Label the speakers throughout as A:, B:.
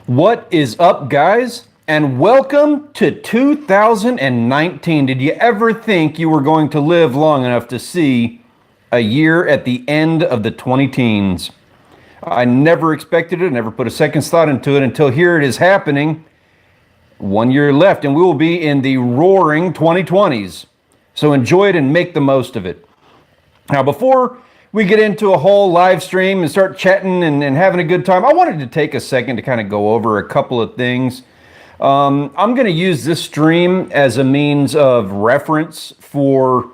A: What is up, guys? And welcome to 2019. Did you ever think you were going to live long enough to see a year at the end of the 20 teens? I never expected it, never put a second thought into it until here it is happening. 1 year left, and we will be in the roaring 2020s. So enjoy it and make the most of it. Now, before we get into a whole live stream and start chatting and having a good time, I wanted to take a second to kind of go over a couple of things. I'm going to use this stream as a means of reference for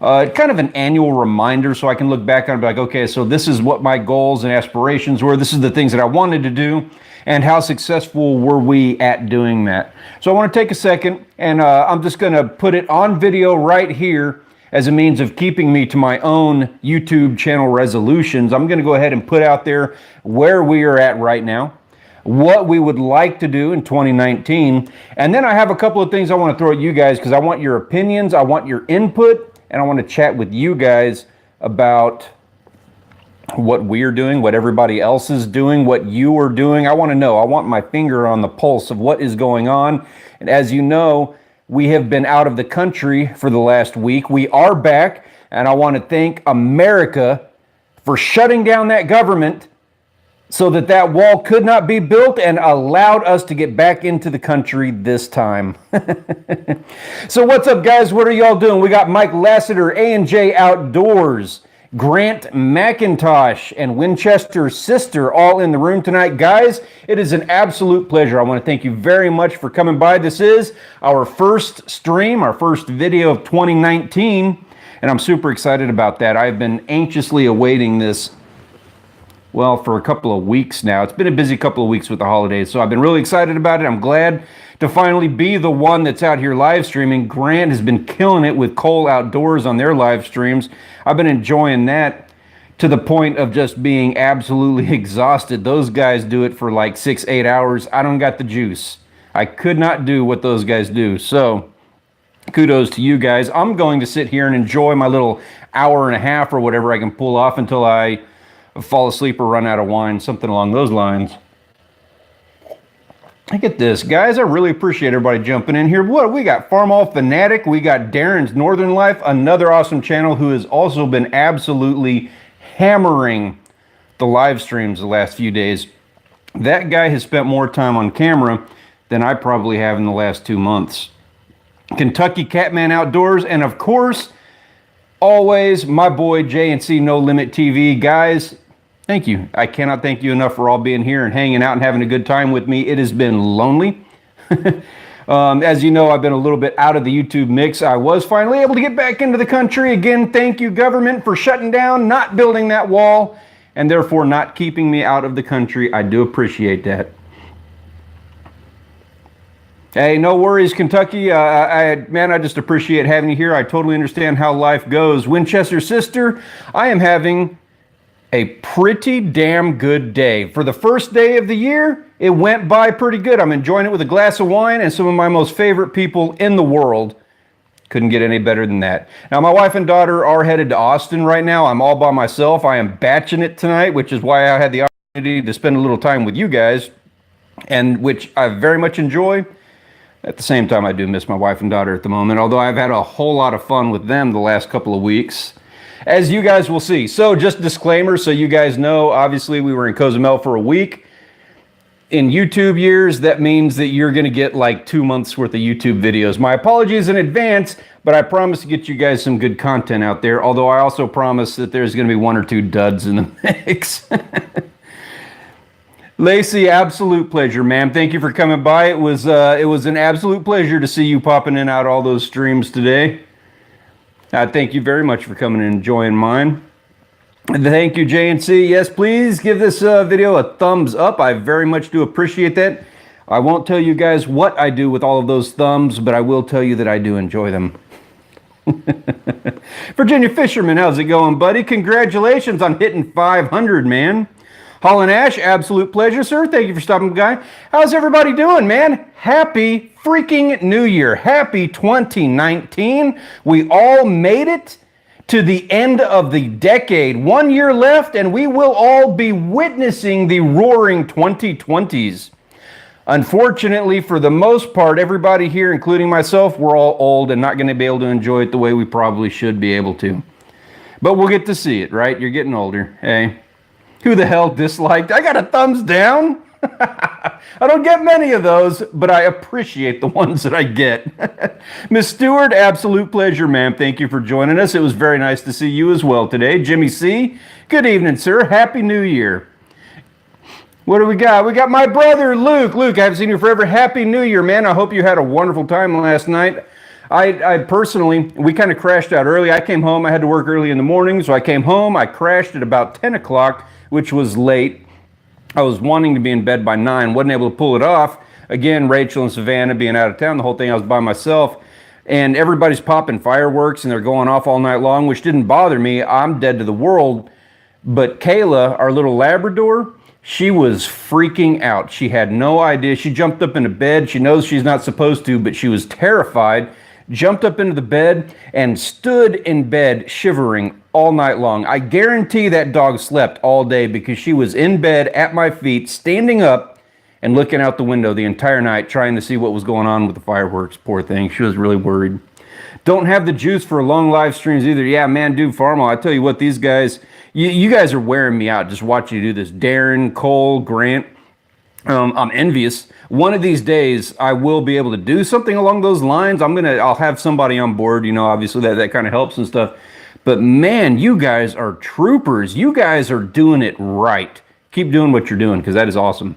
A: kind of an annual reminder, so I can look back on it and be like, okay, so this is what my goals and aspirations were. This is the things that I wanted to do, and how successful were we at doing that. So I want to take a second, and I'm just going to put it on video right here as a means of keeping me to my own YouTube channel resolutions. I'm going to go ahead and put out there where we are at right now, what we would like to do in 2019, and then I have a couple of things I want to throw at you guys because I want your opinions, I want your input, and I want to chat with you guys about what we're doing, what everybody else is doing, what you are doing. I want to know. I want my finger on the pulse of what is going on. And as you know, we have been out of the country for the last week. We are back, and I want to thank America for shutting down that government so that that wall could not be built and allowed us to get back into the country this time. So what's up, guys? What are y'all doing? We got Mike Lassiter, A&J Outdoors, Grant McIntosh, and Winchester's sister all in the room tonight. Guys, it is an absolute pleasure. I want to thank you very much for coming by. This is our first stream, our first video of 2019, and I'm super excited about that. I've been anxiously awaiting this, well, for a couple of weeks now. It's been a busy couple of weeks with the holidays, so I've been really excited about it. I'm glad to finally be the one that's out here live streaming. Grant has been killing it with Cole Outdoors on their live streams. I've been enjoying that to the point of just being absolutely exhausted. Those guys do it for like 6-8 hours. I don't got the juice. I could not do what those guys do. So kudos to you guys. I'm going to sit here and enjoy my little hour and a half or whatever I can pull off until I fall asleep or run out of wine, something along those lines. Look at this, guys. I really appreciate everybody jumping in here. What we got? Farmall Fanatic. We got Darren's Northern Life, another awesome channel who has also been absolutely hammering the live streams the last few days. That guy has spent more time on camera than I probably have in the last 2 months. Kentucky Catman Outdoors, and of course, always my boy J&C No Limit TV. Guys, thank you. I cannot thank you enough for all being here and hanging out and having a good time with me. It has been lonely. As you know, I've been a little bit out of the YouTube mix. I was finally able to get back into the country. Again, thank you, government, for shutting down, not building that wall, and therefore not keeping me out of the country. I do appreciate that. Hey, no worries, Kentucky. Man, I just appreciate having you here. I totally understand how life goes. Winchester sister, I am having a pretty damn good day. For the first day of the year, it went by pretty good. I'm enjoying it with a glass of wine and some of my most favorite people in the world. Couldn't get any better than that. Now, my wife and daughter are headed to Austin right now. I'm all by myself. I am batching it tonight, which is why I had the opportunity to spend a little time with you guys, and which I very much enjoy. At the same time, I do miss my wife and daughter at the moment, although I've had a whole lot of fun with them the last couple of weeks, as you guys will see. So just disclaimer, so you guys know, obviously we were in Cozumel for a week. In YouTube years, that means that you're going to get like 2 months worth of YouTube videos. My apologies in advance, but I promise to get you guys some good content out there, although I also promise that there's going to be 1 or 2 duds in the mix. Lacey, absolute pleasure, ma'am. Thank you for coming by. It was an absolute pleasure to see you popping in and out all those streams today. Thank you very much for coming and enjoying mine. Thank you, J&C. Yes, please give this video a thumbs up. I very much do appreciate that. I won't tell you guys what I do with all of those thumbs, but I will tell you that I do enjoy them. Virginia Fisherman, how's it going, buddy? Congratulations on hitting 500, man. Holland Ash, absolute pleasure, sir. Thank you for stopping by. How's everybody doing, man? Happy freaking New Year. Happy 2019. We all made it to the end of the decade. 1 year left, and we will all be witnessing the roaring 2020s. Unfortunately, for the most part, everybody here, including myself, we're all old and not going to be able to enjoy it the way we probably should be able to. But we'll get to see it, right? You're getting older. Hey, who the hell disliked? I got a thumbs down. I don't get many of those, but I appreciate the ones that I get. Miss Stewart, absolute pleasure, ma'am. Thank you for joining us. It was very nice to see you as well today. Jimmy C., good evening, sir. Happy New Year. What do we got? We got my brother, Luke. Luke, I haven't seen you forever. Happy New Year, man. I hope you had a wonderful time last night. I personally, we kind of crashed out early. I came home. I had to work early in the morning, so I came home. I crashed at about 10 o'clock, which was late. I was wanting to be in bed by 9. Wasn't able to pull it off. Again, Rachel and Savannah being out of town, the whole thing, I was by myself. And everybody's popping fireworks, and they're going off all night long, which didn't bother me. I'm dead to the world. But Kayla, our little Labrador, she was freaking out. She had no idea. She jumped up into bed. She knows she's not supposed to, but she was terrified. Jumped up into the bed and stood in bed shivering all night long. I guarantee that dog slept all day because she was in bed at my feet, standing up and looking out the window the entire night, trying to see what was going on with the fireworks. Poor thing. She was really worried. Don't have the juice for long live streams either. Yeah, man, dude, Farmall, I tell you what, these guys... You guys are wearing me out just watching you do this. Darren, Cole, Grant, I'm envious. One of these days, I will be able to do something along those lines. I'll have somebody on board, you know, obviously that kind of helps and stuff. But man, you guys are troopers. You guys are doing it right. Keep doing what you're doing because that is awesome.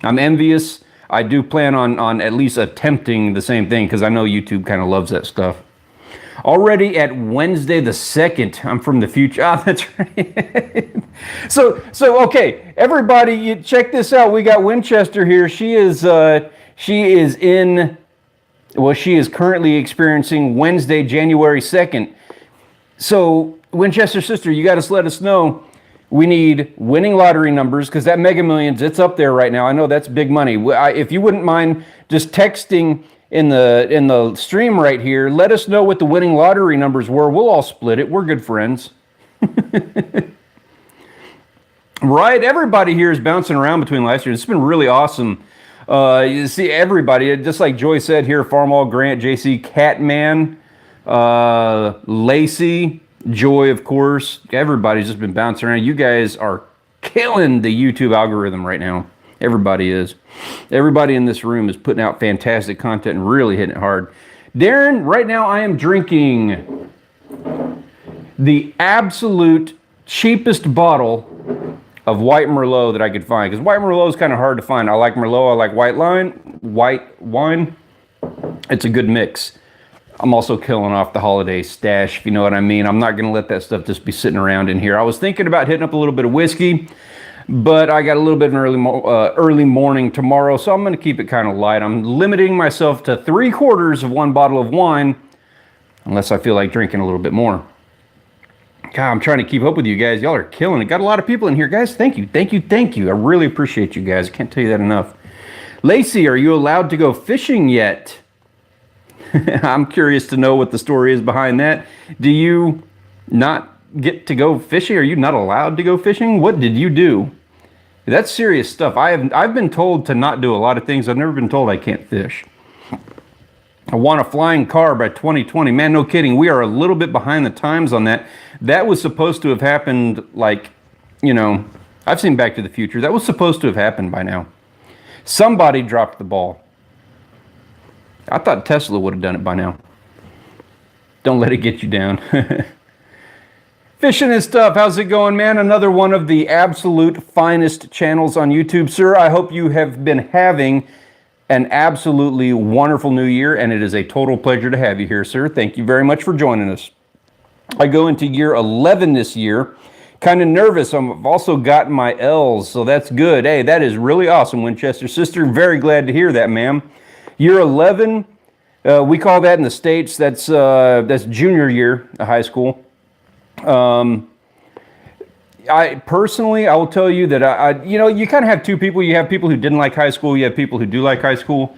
A: I'm envious. I do plan on at least attempting the same thing because I know YouTube kind of loves that stuff. Already at Wednesday the 2nd, I'm from the future. Ah, that's right. So okay, everybody, you check this out. We got Winchester here. She is currently experiencing Wednesday, January 2nd. So Winchester sister, you got to let us know. We need winning lottery numbers because that Mega Millions, it's up there right now. I know that's big money. If you wouldn't mind just texting in the stream right here, let us know what the winning lottery numbers were. We'll all split it. We're good friends. Right, everybody here is bouncing around between last year. It's been really awesome. You see everybody, just like Joy said here, Farmall, Grant, JC, Catman, Lacey, Joy, of course. Everybody's just been bouncing around. You guys are killing the YouTube algorithm right now. Everybody is. Everybody in this room is putting out fantastic content and really hitting it hard. Darren, right now I am drinking the absolute cheapest bottle of white Merlot that I could find. Because white Merlot is kind of hard to find. I like Merlot. I like white wine. It's a good mix. I'm also killing off the holiday stash, if you know what I mean. I'm not going to let that stuff just be sitting around in here. I was thinking about hitting up a little bit of whiskey, but I got a little bit of an early morning tomorrow, so I'm going to keep it kind of light. I'm limiting myself to 3/4 of one bottle of wine, unless I feel like drinking a little bit more. God, I'm trying to keep up with you guys. Y'all are killing it. Got a lot of people in here, guys. Thank you, thank you, thank you. I really appreciate you guys. I can't tell you that enough. Lacey, are you allowed to go fishing yet? I'm curious to know what the story is behind that. Do you not get to go fishing? Are you not allowed to go fishing? What did you do? That's serious stuff. I've been told to not do a lot of things. I've never been told I can't fish. I want a flying car by 2020. Man, no kidding. We are a little bit behind the times on that. That was supposed to have happened, like, you know, I've seen Back to the Future. That was supposed to have happened by now. Somebody dropped the ball. I thought Tesla would have done it by now. Don't let it get you down. Fishing and stuff. How's it going, man? Another one of the absolute finest channels on YouTube, sir. I hope you have been having an absolutely wonderful new year, and it is a total pleasure to have you here, sir. Thank you very much for joining us. I go into year 11 this year. Kind of nervous. I've also gotten my L's, so that's good. Hey, that is really awesome, Winchester sister. Very glad to hear that, ma'am. Year 11, we call that in the States, that's junior year of high school. I personally, I will tell you that you know, you kind of have two people. You have people who didn't like high school. You have people who do like high school.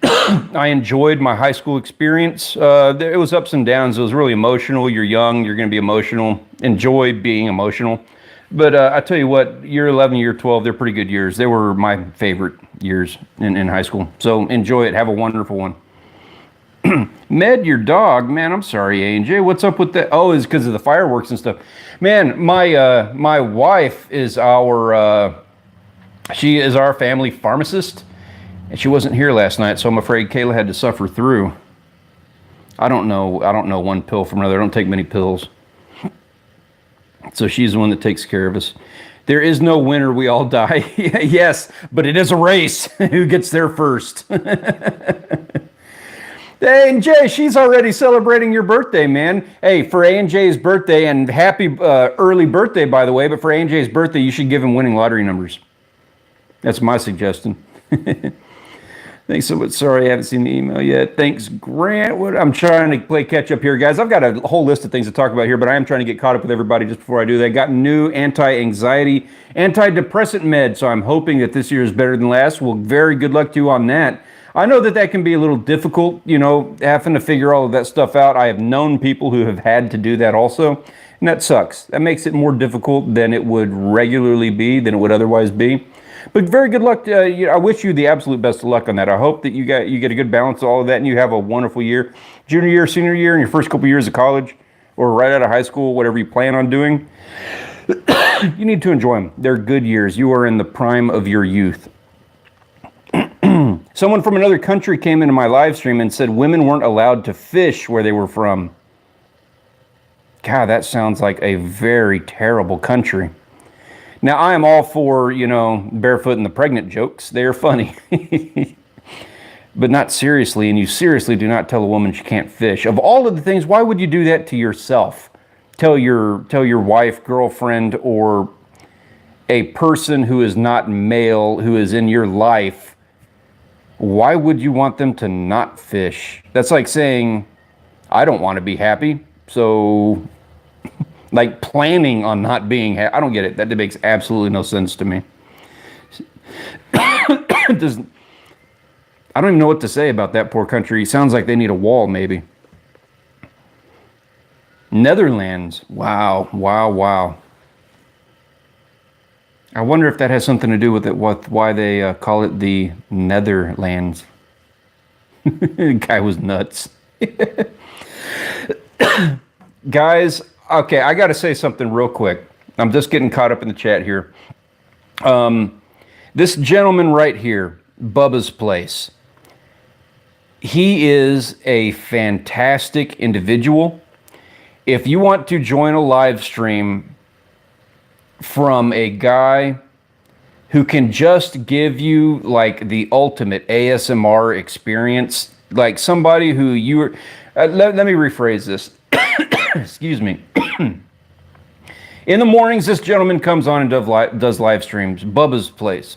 A: I enjoyed my high school experience. It was ups and downs. It was really emotional. You're young. You're going to be emotional. Enjoy being emotional. But I tell you what, year 11, year 12, they're pretty good years. They were my favorite. years in high school. So enjoy it. Have a wonderful one. Med, your dog, man, I'm sorry, AJ. What's up with that? Oh, it's because of the fireworks and stuff. Man, my wife is she is our family pharmacist, and she wasn't here last night, so I'm afraid Kayla had to suffer through. I don't know one pill from another. I don't take many pills. So she's the one that takes care of us. There is no winner. We all die. Yes, but it is a race. Who gets there first? Hey, and Jay, she's already celebrating your birthday, man. Hey, for A&J's birthday, and happy early birthday, by the way, but for A&J's birthday, you should give him winning lottery numbers. That's my suggestion. Thanks so much. Sorry, I haven't seen the email yet. Thanks, Grant. I'm trying to play catch up here, guys. I've got a whole list of things to talk about here, but I am trying to get caught up with everybody just before I do that. Got new anti-anxiety, antidepressant med, so I'm hoping that this year is better than last. Well, very good luck to you on that. I know that can be a little difficult, having to figure all of that stuff out. I have known people who have had to do that also, and that sucks. That makes it more difficult than it would regularly be, than it would otherwise be. But very good luck. I wish you the absolute best of luck on that. I hope that you get a good balance of all of that, and you have a wonderful year. Junior year, senior year, and your first couple years of college, or right out of high school, whatever you plan on doing. You need to enjoy them. They're good years. You are in the prime of your youth. Someone from another country came into my live stream and said women weren't allowed to fish where they were from. God, that sounds like a very terrible country. Now, I am all for, barefoot and the pregnant jokes. They are funny. But not seriously, and you seriously do not tell a woman she can't fish. Of all of the things, why would you do that to yourself? Tell your wife, girlfriend, or a person who is not male, who is in your life, why would you want them to not fish? That's like saying, I don't want to be happy, so like planning on not being happy. I don't get it. That makes absolutely no sense to me. I don't even know what to say about that poor country. Sounds like they need a wall, maybe. Netherlands. Wow. I wonder if that has something to do with why they call it the Netherlands. The guy was nuts. Guys, okay, I got to say something real quick. I'm just getting caught up in the chat here. This gentleman right here, Bubba's Place, he is a fantastic individual. If you want to join a live stream from a guy who can just give you like the ultimate ASMR experience, like somebody who you were, let me rephrase this. Excuse me. In the mornings, this gentleman comes on and does live streams. Buddha's Place.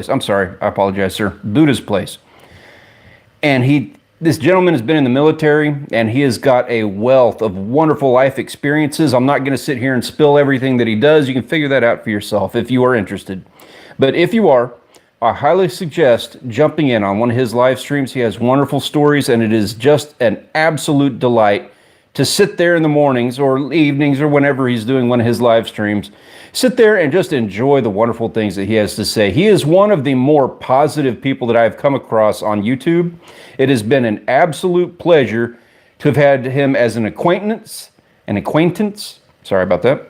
A: I'm sorry. I apologize, sir. Buddha's Place. And this gentleman has been in the military, and he has got a wealth of wonderful life experiences. I'm not going to sit here and spill everything that he does. You can figure that out for yourself if you are interested. But if you are, I highly suggest jumping in on one of his live streams. He has wonderful stories, and it is just an absolute delight to sit there in the mornings or evenings or whenever he's doing one of his live streams. Sit there and just enjoy the wonderful things that he has to say. He is one of the more positive people that I've come across on YouTube. It has been an absolute pleasure to have had him as an acquaintance. Sorry about that.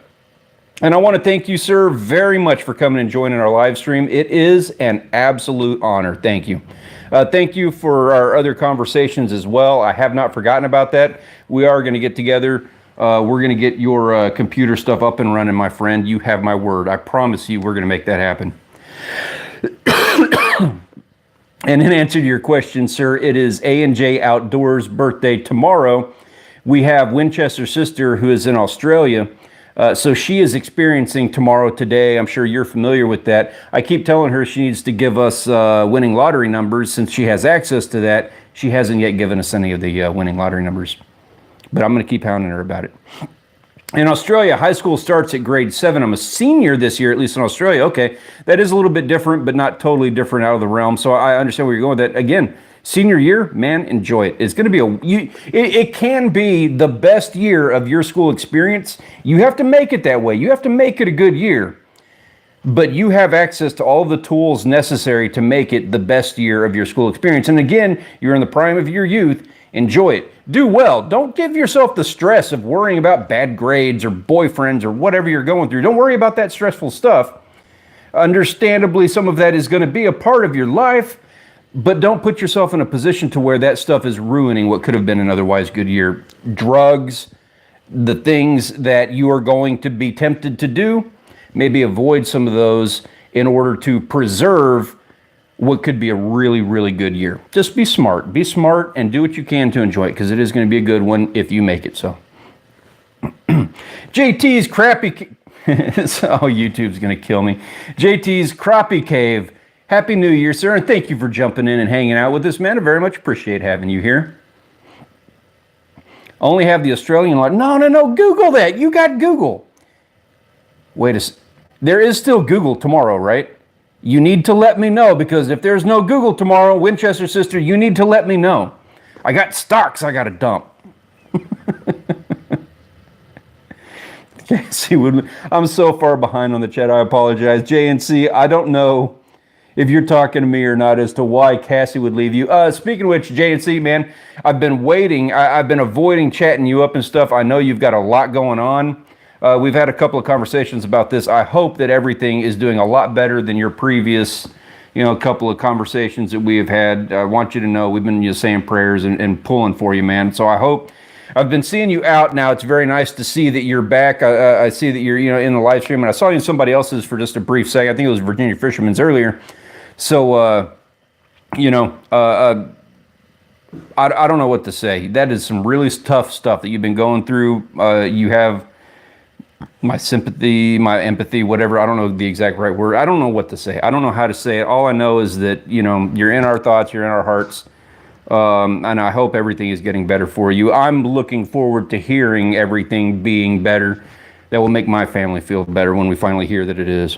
A: And I want to thank you, sir, very much for coming and joining our live stream. It is an absolute honor. Thank you. Thank you for our other conversations as well. I have not forgotten about that. We are going to get together. We're going to get your computer stuff up and running, my friend. You have my word. I promise you we're going to make that happen. And in answer to your question, sir, it is A&J Outdoors' birthday tomorrow. We have Winchester's sister who is in Australia. So she is experiencing tomorrow today. I'm sure you're familiar with that. I keep telling her she needs to give us winning lottery numbers since she has access to that. She hasn't yet given us any of the winning lottery numbers. But I'm going to keep hounding her about it. In Australia, high school starts at grade 7. I'm a senior this year, at least in Australia. Okay, that is a little bit different, but not totally different out of the realm. So I understand where you're going with that. Again, senior year, man, enjoy it. It's going to be it can be the best year of your school experience. You have to make it that way. You have to make it a good year. but you have access to all the tools necessary to make it the best year of your school experience. And again, you're in the prime of your youth. Enjoy it. Do well. Don't give yourself the stress of worrying about bad grades or boyfriends or whatever you're going through. Don't worry about that stressful stuff. Understandably, some of that is going to be a part of your life, but don't put yourself in a position to where that stuff is ruining what could have been an otherwise good year. Drugs, the things that you are going to be tempted to do, maybe avoid some of those in order to preserve what could be a really, really good year. Just be smart. Be smart and do what you can to enjoy it, because it is going to be a good one if you make it so. JT's crappy... oh, YouTube's going to kill me. JT's Crappie Cave. Happy New Year, sir, and thank you for jumping in and hanging out with us, man. I very much appreciate having you here. Only have the Australian lot. No. Google that. You got Google. There is still Google tomorrow, right? You need to let me know, because if there's no Google tomorrow, Winchester sister, you need to let me know. I got stocks I got to dump. Cassie Woodland. I'm so far behind on the chat. I apologize. JNC, I don't know if you're talking to me or not as to why Cassie would leave you. Speaking of which, JNC, man, I've been waiting. I've been avoiding chatting you up and stuff. I know you've got a lot going on. We've had a couple of conversations about this. I hope that everything is doing a lot better than your previous, couple of conversations that we have had. I want you to know we've been just saying prayers and pulling for you, man. So I hope. I've been seeing you out now. It's very nice to see that you're back. I see that you're, in the live stream, and I saw you in somebody else's for just a brief second. I think it was Virginia Fisherman's earlier. So, I don't know what to say. That is some really tough stuff that you've been going through. You have my sympathy, my empathy, whatever. I don't know the exact right word. I don't know what to say. I don't know how to say it. All I know is that, you're in our thoughts, you're in our hearts. And I hope everything is getting better for you. I'm looking forward to hearing everything being better. That will make my family feel better when we finally hear that it is.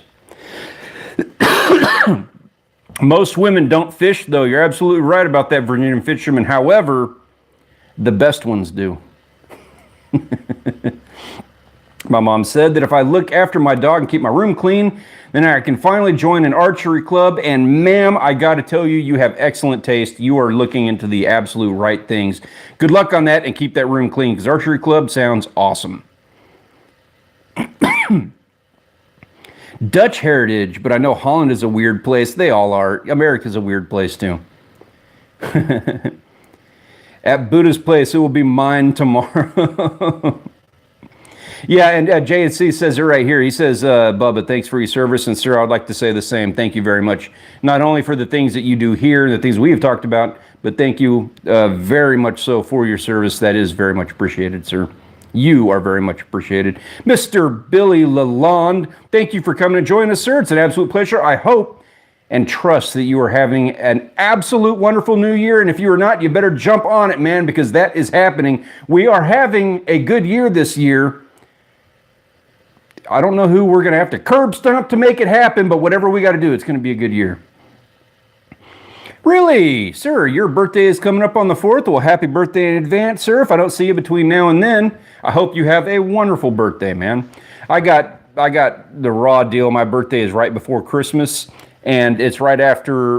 A: Most women don't fish, though. You're absolutely right about that, Virginia Fisherman. However, the best ones do. My mom said that if I look after my dog and keep my room clean, then I can finally join an archery club. And ma'am, I got to tell you, you have excellent taste. You are looking into the absolute right things. Good luck on that, and keep that room clean, because archery club sounds awesome. Dutch heritage, but I know Holland is a weird place. They all are. America's a weird place too. At Buddha's place, it will be mine tomorrow. Yeah, and JNC says it right here. He says, Bubba, thanks for your service. And sir, I'd like to say the same. Thank you very much. Not only for the things that you do here, the things we have talked about, but thank you very much so for your service. That is very much appreciated, sir. You are very much appreciated. Mr. Billy Lalonde, thank you for coming and joining us, sir. It's an absolute pleasure. I hope and trust that you are having an absolute wonderful new year. And if you are not, you better jump on it, man, because that is happening. We are having a good year this year. I don't know who we're going to have to curb stomp to make it happen, but whatever we got to do, it's going to be a good year. Really? Sir, your birthday is coming up on the 4th. Well, happy birthday in advance, sir. If I don't see you between now and then, I hope you have a wonderful birthday, man. I got the raw deal. My birthday is right before Christmas, and it's right after,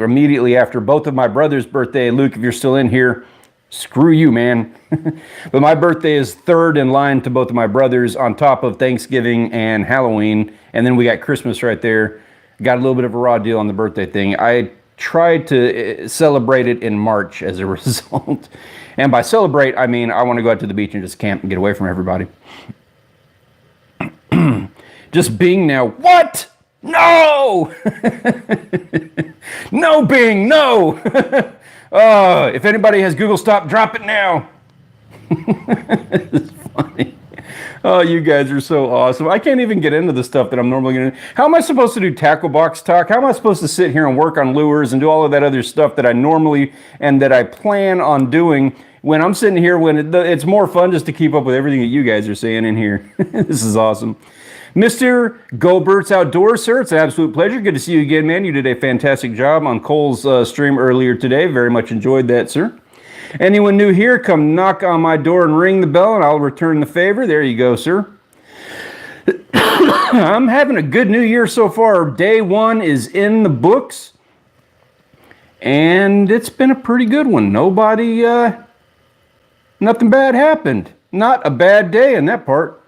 A: immediately after both of my brother's birthday. Luke, if you're still in here, screw you, man. But my birthday is third in line to both of my brothers, on top of Thanksgiving and Halloween. And then we got Christmas right there. Got a little bit of a raw deal on the birthday thing. I tried to celebrate it in March as a result. And by celebrate, I mean I want to go out to the beach and just camp and get away from everybody. Just Bing now. What? No! No, Bing, no! If anybody has Google, stop, drop it now. It's funny. Oh, you guys are so awesome. I can't even get into the stuff that I'm normally going to do. How am I supposed to do Tacklebox talk? How am I supposed to sit here and work on lures and do all of that other stuff that I normally and that I plan on doing when I'm sitting here when it's more fun just to keep up with everything that you guys are saying in here? This is awesome. Mr. Gobert's Outdoors, sir, it's an absolute pleasure. Good to see you again, man. You did a fantastic job on Cole's stream earlier today. Very much enjoyed that, sir. Anyone new here, come knock on my door and ring the bell, and I'll return the favor. There you go, sir. I'm having a good new year so far. Day one is in the books, and it's been a pretty good one. Nothing bad happened. Not a bad day in that part.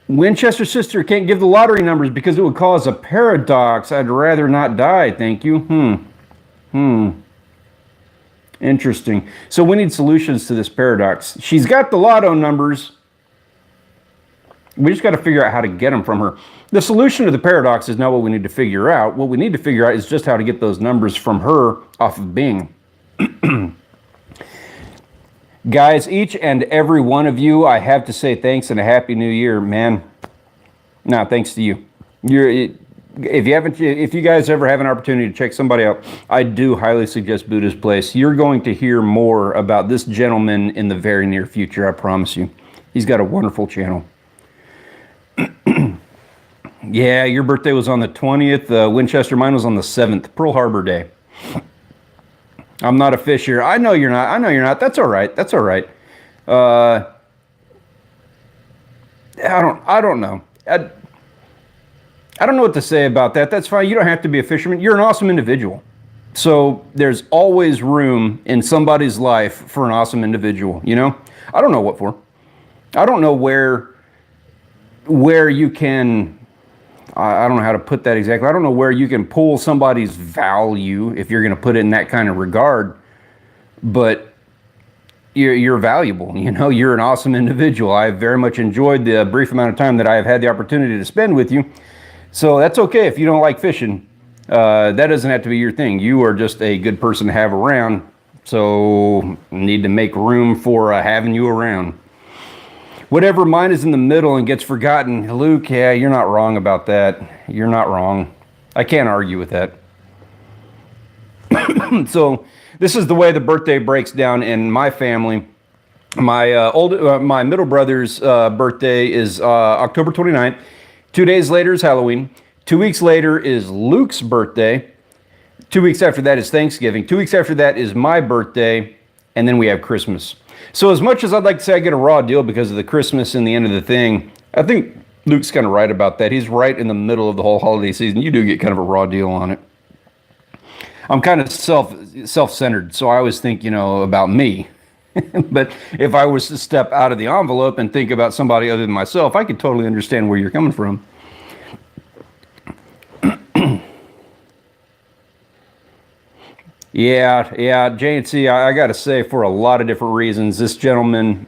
A: Winchester sister can't give the lottery numbers because it would cause a paradox. I'd rather not die, thank you. Interesting. So we need solutions to this paradox. She's got the lotto numbers. We just got to figure out how to get them from her. The solution to the paradox is not what we need to figure out. What we need to figure out is just how to get those numbers from her off of Bing. Guys, each and every one of you, I have to say thanks and a happy new year, man. No, thanks to you. If you guys ever have an opportunity to check somebody out, I do highly suggest Buddha's Place. You're going to hear more about this gentleman in the very near future, I promise you. He's got a wonderful channel. Yeah, your birthday was on the 20th. Winchester, mine was on the 7th, Pearl Harbor Day. I'm not a fisher. I know you're not. That's all right. I don't know. I don't know what to say about that. That's fine. You don't have to be a fisherman. You're an awesome individual. So there's always room in somebody's life for an awesome individual, you know? I don't know what for. I don't know where you can, I don't know how to put that exactly. I don't know where you can pull somebody's value if you're going to put it in that kind of regard, but you're valuable. You know, you're an awesome individual. I very much enjoyed the brief amount of time that I have had the opportunity to spend with you. So that's okay if you don't like fishing. That doesn't have to be your thing. You are just a good person to have around. So need to make room for having you around. Whatever mine is in the middle and gets forgotten, Luke, yeah, you're not wrong about that. You're not wrong. I can't argue with that. So this is the way the birthday breaks down in my family. My middle brother's birthday is October 29th. 2 days later is Halloween. 2 weeks later is Luke's birthday. 2 weeks after that is Thanksgiving. 2 weeks after that is my birthday. And then we have Christmas. So as much as I'd like to say I get a raw deal because of the Christmas and the end of the thing, I think Luke's kind of right about that. He's right in the middle of the whole holiday season. You do get kind of a raw deal on it. I'm kind of self-centered, so I always think, about me. But if I was to step out of the envelope and think about somebody other than myself, I could totally understand where you're coming from. Yeah, J&C, I got to say, for a lot of different reasons, this gentleman,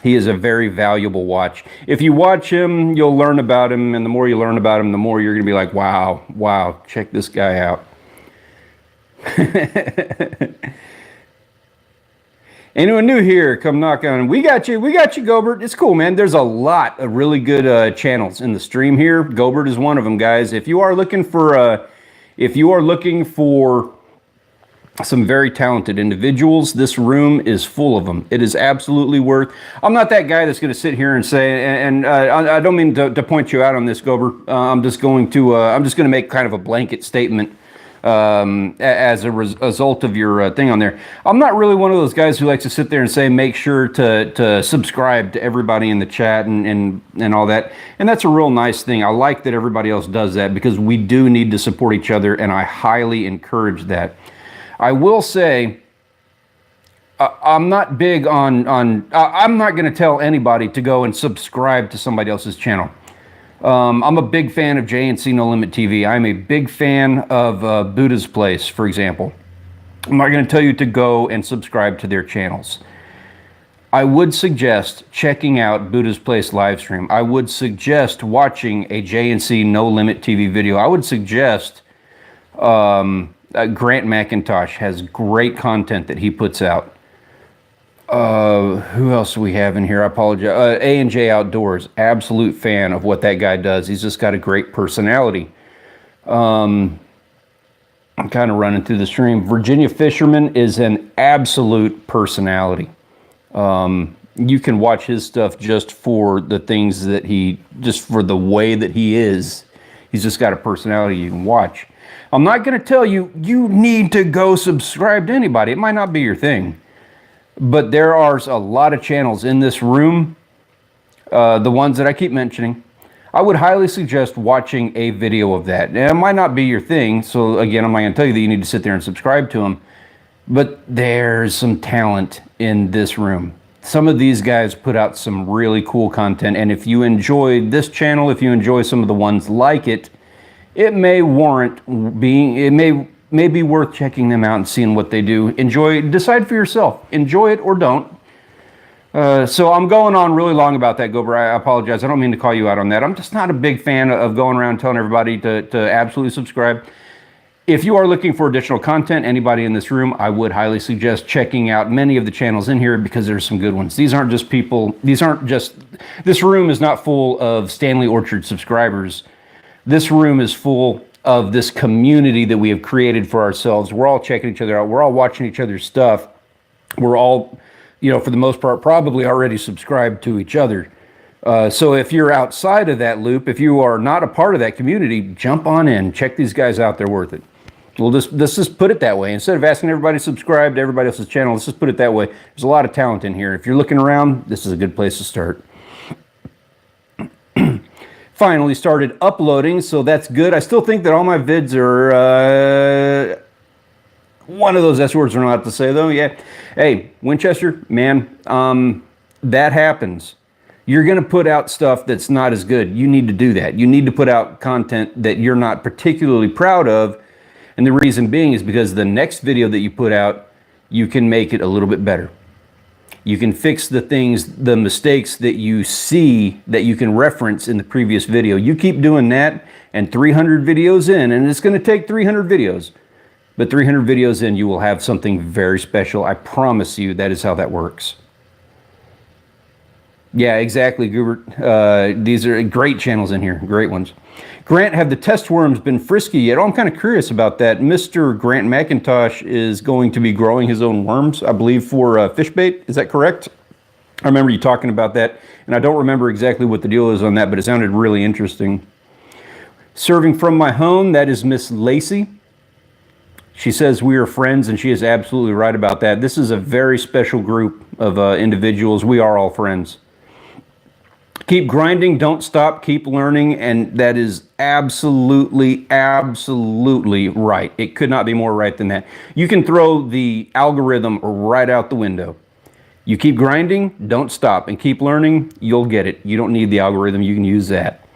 A: he is a very valuable watch. If you watch him, you'll learn about him, and the more you learn about him, the more you're going to be like, wow, check this guy out. Anyone new here, come knock on. We got you, Gobert. It's cool, man. There's a lot of really good channels in the stream here. Gobert is one of them, guys. If you are looking for some very talented individuals, this room is full of them. It is absolutely worth. I'm not that guy that's going to sit here and say, and I don't mean to point you out on this, Gobert. I'm just going to make kind of a blanket statement. As a result of your thing on there. I'm not really one of those guys who likes to sit there and say, make sure to subscribe to everybody in the chat and all that. And that's a real nice thing. I like that everybody else does that because we do need to support each other, and I highly encourage that. I will say, I'm not big on I'm not going to tell anybody to go and subscribe to somebody else's channel. I'm a big fan of J&C No Limit TV. I'm a big fan of Buddha's Place, for example. I'm not going to tell you to go and subscribe to their channels. I would suggest checking out Buddha's Place Livestream. I would suggest watching a J&C No Limit TV video. I would suggest Grant McIntosh has great content that he puts out. Who else do we have in here? I apologize. A&J Outdoors, absolute fan of what that guy does. He's just got a great personality. I'm kind of running through the stream. Virginia Fisherman is an absolute personality. You can watch his stuff just for the things that just for the way that he is. He's just got a personality you can watch. I'm not going to tell you, you need to go subscribe to anybody. It might not be your thing. But there are a lot of channels in this room the ones that I keep mentioning, I would highly suggest watching a video of that. Now, it might not be your thing, so again, I'm not going to tell you that you need to sit there and subscribe to them, but there's some talent in this room. Some of these guys put out some really cool content, and if you enjoy this channel, if you enjoy some of the ones like it, it may warrant being, it may be worth checking them out and seeing what they do. Enjoy, decide for yourself. Enjoy it or don't. So I'm going on really long about that, Gober. I apologize. I don't mean to call you out on that. I'm just not a big fan of going around telling everybody to absolutely subscribe. If you are looking for additional content, anybody in this room, I would highly suggest checking out many of the channels in here because there's some good ones. These aren't just people, this room is not full of Stanley Orchard subscribers. This room is full of this community that we have created for ourselves. We're all checking each other out. We're all watching each other's stuff. We're all, for the most part, probably already subscribed to each other. So if you're outside of that loop, if you are not a part of that community, jump on in. Check these guys out. They're worth it. Let's just put it that way. Instead of asking everybody to subscribe to everybody else's channel, let's just put it that way. There's a lot of talent in here. If you're looking around, this is a good place to start. Finally started uploading, so that's good. I still think that all my vids are... one of those S words we're not allowed to say, though. Yeah. Hey, Winchester, man, that happens. You're going to put out stuff that's not as good. You need to do that. You need to put out content that you're not particularly proud of. And the reason being is because the next video that you put out, you can make it a little bit better. You can fix the things, the mistakes that you see that you can reference in the previous video. You keep doing that, and 300 videos in, and it's going to take 300 videos. But 300 videos in, you will have something very special. I promise you that is how that works. Yeah, exactly, Gubert. These are great channels in here, great ones. Grant, have the test worms been frisky yet? Oh, I'm kind of curious about that. Mr. Grant McIntosh is going to be growing his own worms, I believe, for fish bait. Is that correct? I remember you talking about that, and I don't remember exactly what the deal is on that, but it sounded really interesting. Serving from my home, that is Miss Lacey. She says we are friends, and she is absolutely right about that. This is a very special group of individuals. We are all friends. Keep grinding, don't stop, keep learning, and that is absolutely, absolutely right. It could not be more right than that. You can throw the algorithm right out the window. You keep grinding, don't stop, and keep learning, you'll get it. You don't need the algorithm, you can use that.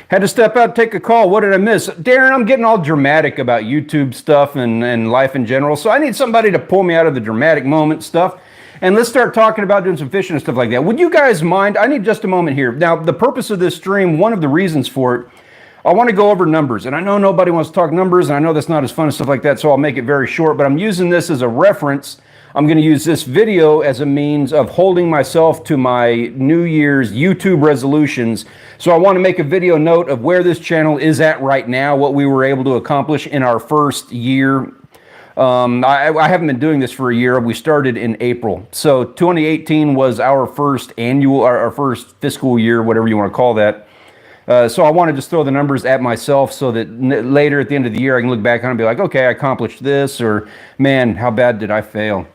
A: Had to step out, take a call. What did I miss? Darren, I'm getting all dramatic about YouTube stuff and life in general, so I need somebody to pull me out of the dramatic moment stuff. And let's start talking about doing some fishing and stuff like that. Would you guys mind? I need just a moment here. Now, the purpose of this stream, one of the reasons for it, I want to go over numbers. And I know nobody wants to talk numbers, and I know that's not as fun and stuff like that, so I'll make it very short. But I'm using this as a reference. I'm going to use this video as a means of holding myself to my New Year's YouTube resolutions. So I want to make a video note of where this channel is at right now, what we were able to accomplish in our first year. I haven't been doing this for a year. We started in April. So 2018 was our first annual, our first fiscal year, whatever you want to call that. So I want to just throw the numbers at myself so that later at the end of the year, I can look back on it and be like, okay, I accomplished this, or man, how bad did I fail?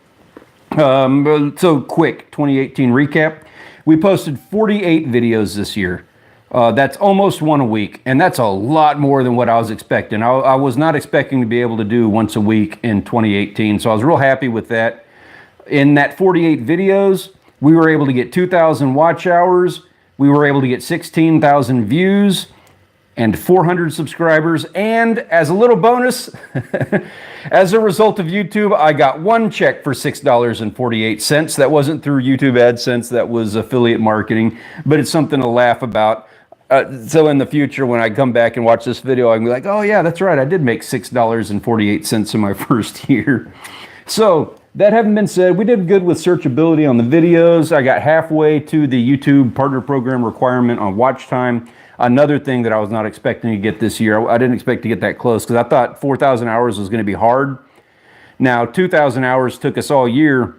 A: So quick 2018 recap. We posted 48 videos this year. That's almost one a week, and that's a lot more than what I was expecting. I was not expecting to be able to do once a week in 2018, so I was real happy with that. In that 48 videos, we were able to get 2,000 watch hours, we were able to get 16,000 views, and 400 subscribers, and as a little bonus, as a result of YouTube, I got one check for $6.48. That wasn't through YouTube AdSense, that was affiliate marketing, but it's something to laugh about. So in the future, when I come back and watch this video, I can be like, oh yeah, that's right, I did make $6.48 in my first year. So that having been said, we did good with searchability on the videos. I got halfway to the YouTube partner program requirement on watch time. Another thing that I was not expecting to get this year, I didn't expect to get that close because I thought 4,000 hours was going to be hard. Now, 2,000 hours took us all year,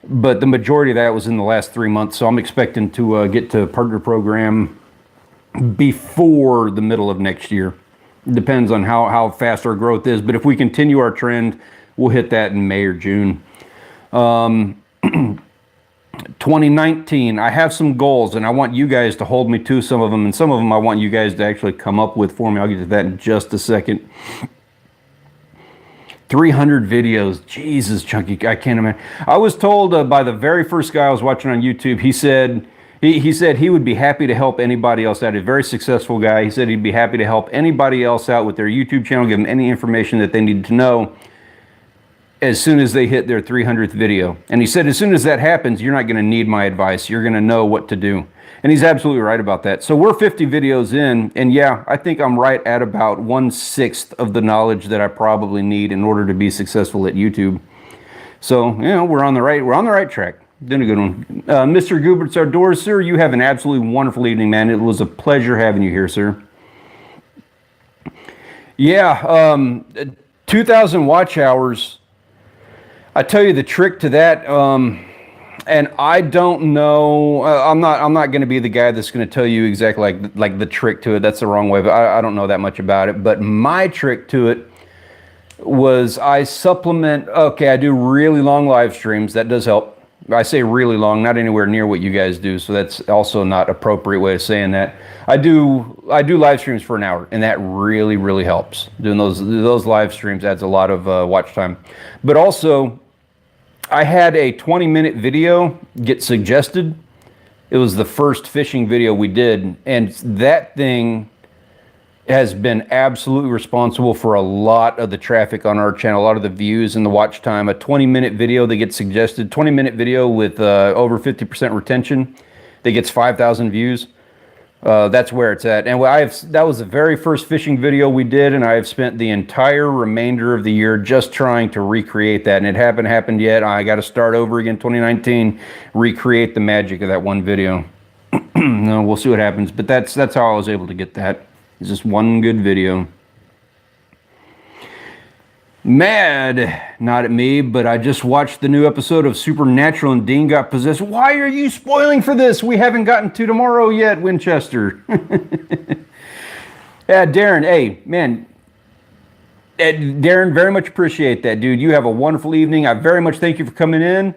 A: but the majority of that was in the last 3 months. So I'm expecting to get to partner program before the middle of next year. It depends on how fast our growth is, but if we continue our trend, we'll hit that in May or June. 2019, I have some goals, and I want you guys to hold me to some of them, and some of them I want you guys to actually come up with for me. I'll get to that in just a second. 300 videos. Jesus, Chunky, I can't imagine. I was told by the very first guy I was watching on YouTube, he said he would be happy to help anybody else out. A very successful guy. He said he'd be happy to help anybody else out with their YouTube channel, give them any information that they need to know as soon as they hit their 300th video. And he said, as soon as that happens, you're not going to need my advice. You're going to know what to do. And he's absolutely right about that. So we're 50 videos in, and yeah, I think I'm right at about 1/6 of the knowledge that I probably need in order to be successful at YouTube. So, you know, we're on the right track. Doing a good one. Mr. Gubert's Outdoors, sir, you have an absolutely wonderful evening, man. It was a pleasure having you here, sir. Yeah, 2,000 watch hours. I tell you the trick to that, and I don't know. I'm not going to be the guy that's going to tell you exactly like the trick to it. That's the wrong way, but I don't know that much about it. But my trick to it was I supplement. Okay, I do really long live streams. That does help. I say really long, not anywhere near what you guys do. So that's also not appropriate way of saying that. I do live streams for an hour, and that really helps. Doing those live streams adds a lot of watch time, but also, I had a 20-minute video get suggested. It was the first fishing video we did, and that thing has been absolutely responsible for a lot of the traffic on our channel, a lot of the views and the watch time. A 20-minute video that gets suggested, 20-minute video with over 50% retention that gets 5,000 views. That's where it's at. And that was the very first fishing video we did, and I have spent the entire remainder of the year just trying to recreate that. And it haven't happened yet. I got to start over again 2019, recreate the magic of that one video. No, we'll see what happens. But that's how I was able to get that. It's just one good video. Mad, not at me, but I just watched the new episode of Supernatural and Dean got possessed. Why are you spoiling for this? We haven't gotten to tomorrow yet, Winchester. Yeah, Darren, hey, man. Darren, very much appreciate that, dude. You have a wonderful evening. I very much thank you for coming in.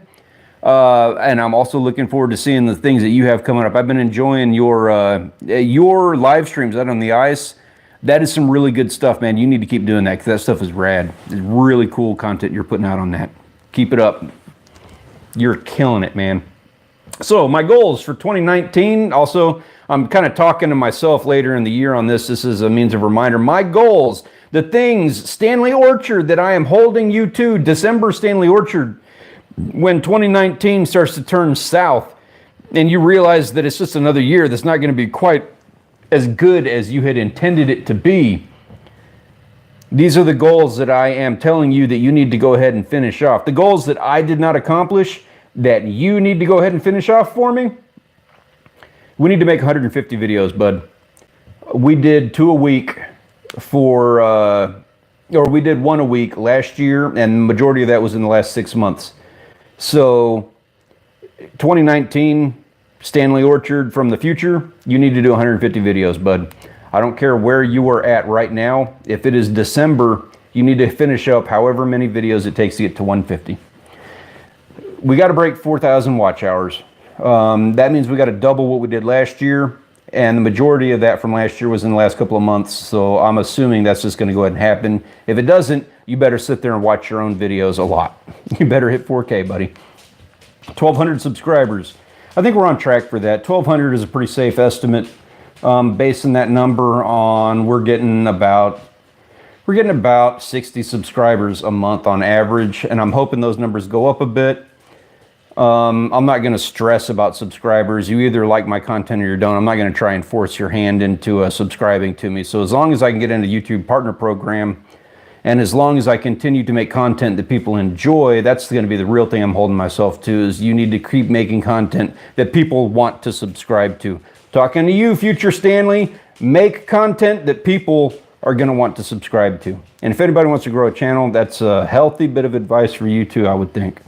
A: And I'm also looking forward to seeing the things that you have coming up. I've been enjoying your live streams out on the ice. That is some really good stuff, man. You need to keep doing that because that stuff is rad. It's really cool content you're putting out on that. Keep it up. You're killing it, man. So my goals for 2019, also, I'm kind of talking to myself later in the year on this. This is a means of reminder. My goals, the things, Stanley Orchard that I am holding you to, December Stanley Orchard, when 2019 starts to turn south and you realize that it's just another year that's not going to be quite as good as you had intended it to be. These are the goals that I am telling you that you need to go ahead and finish off. The goals that I did not accomplish that you need to go ahead and finish off for me. We need to make 150 videos, bud. We did 2 a week or we did 1 a week last year, and the majority of that was in the last 6 months. So 2019, Stanley Orchard from the future, you need to do 150 videos, bud. I don't care where you are at right now. If it is December, you need to finish up however many videos it takes to get to 150. We got to break 4,000 watch hours. That means we got to double what we did last year, and the majority of that from last year was in the last couple of months, so I'm assuming that's just going to go ahead and happen. If it doesn't, you better sit there and watch your own videos a lot. You better hit 4K, buddy. 1,200 subscribers. I think we're on track for that. 1,200 is a pretty safe estimate. Basing that number on, we're getting about 60 subscribers a month on average, and I'm hoping those numbers go up a bit. I'm not going to stress about subscribers. You either like my content or you don't. I'm not going to try and force your hand into subscribing to me. So as long as I can get into YouTube Partner Program, and as long as I continue to make content that people enjoy, that's going to be the real thing I'm holding myself to, is you need to keep making content that people want to subscribe to. Talking to you, future Stanley, make content that people are going to want to subscribe to. And if anybody wants to grow a channel, that's a healthy bit of advice for you too, I would think.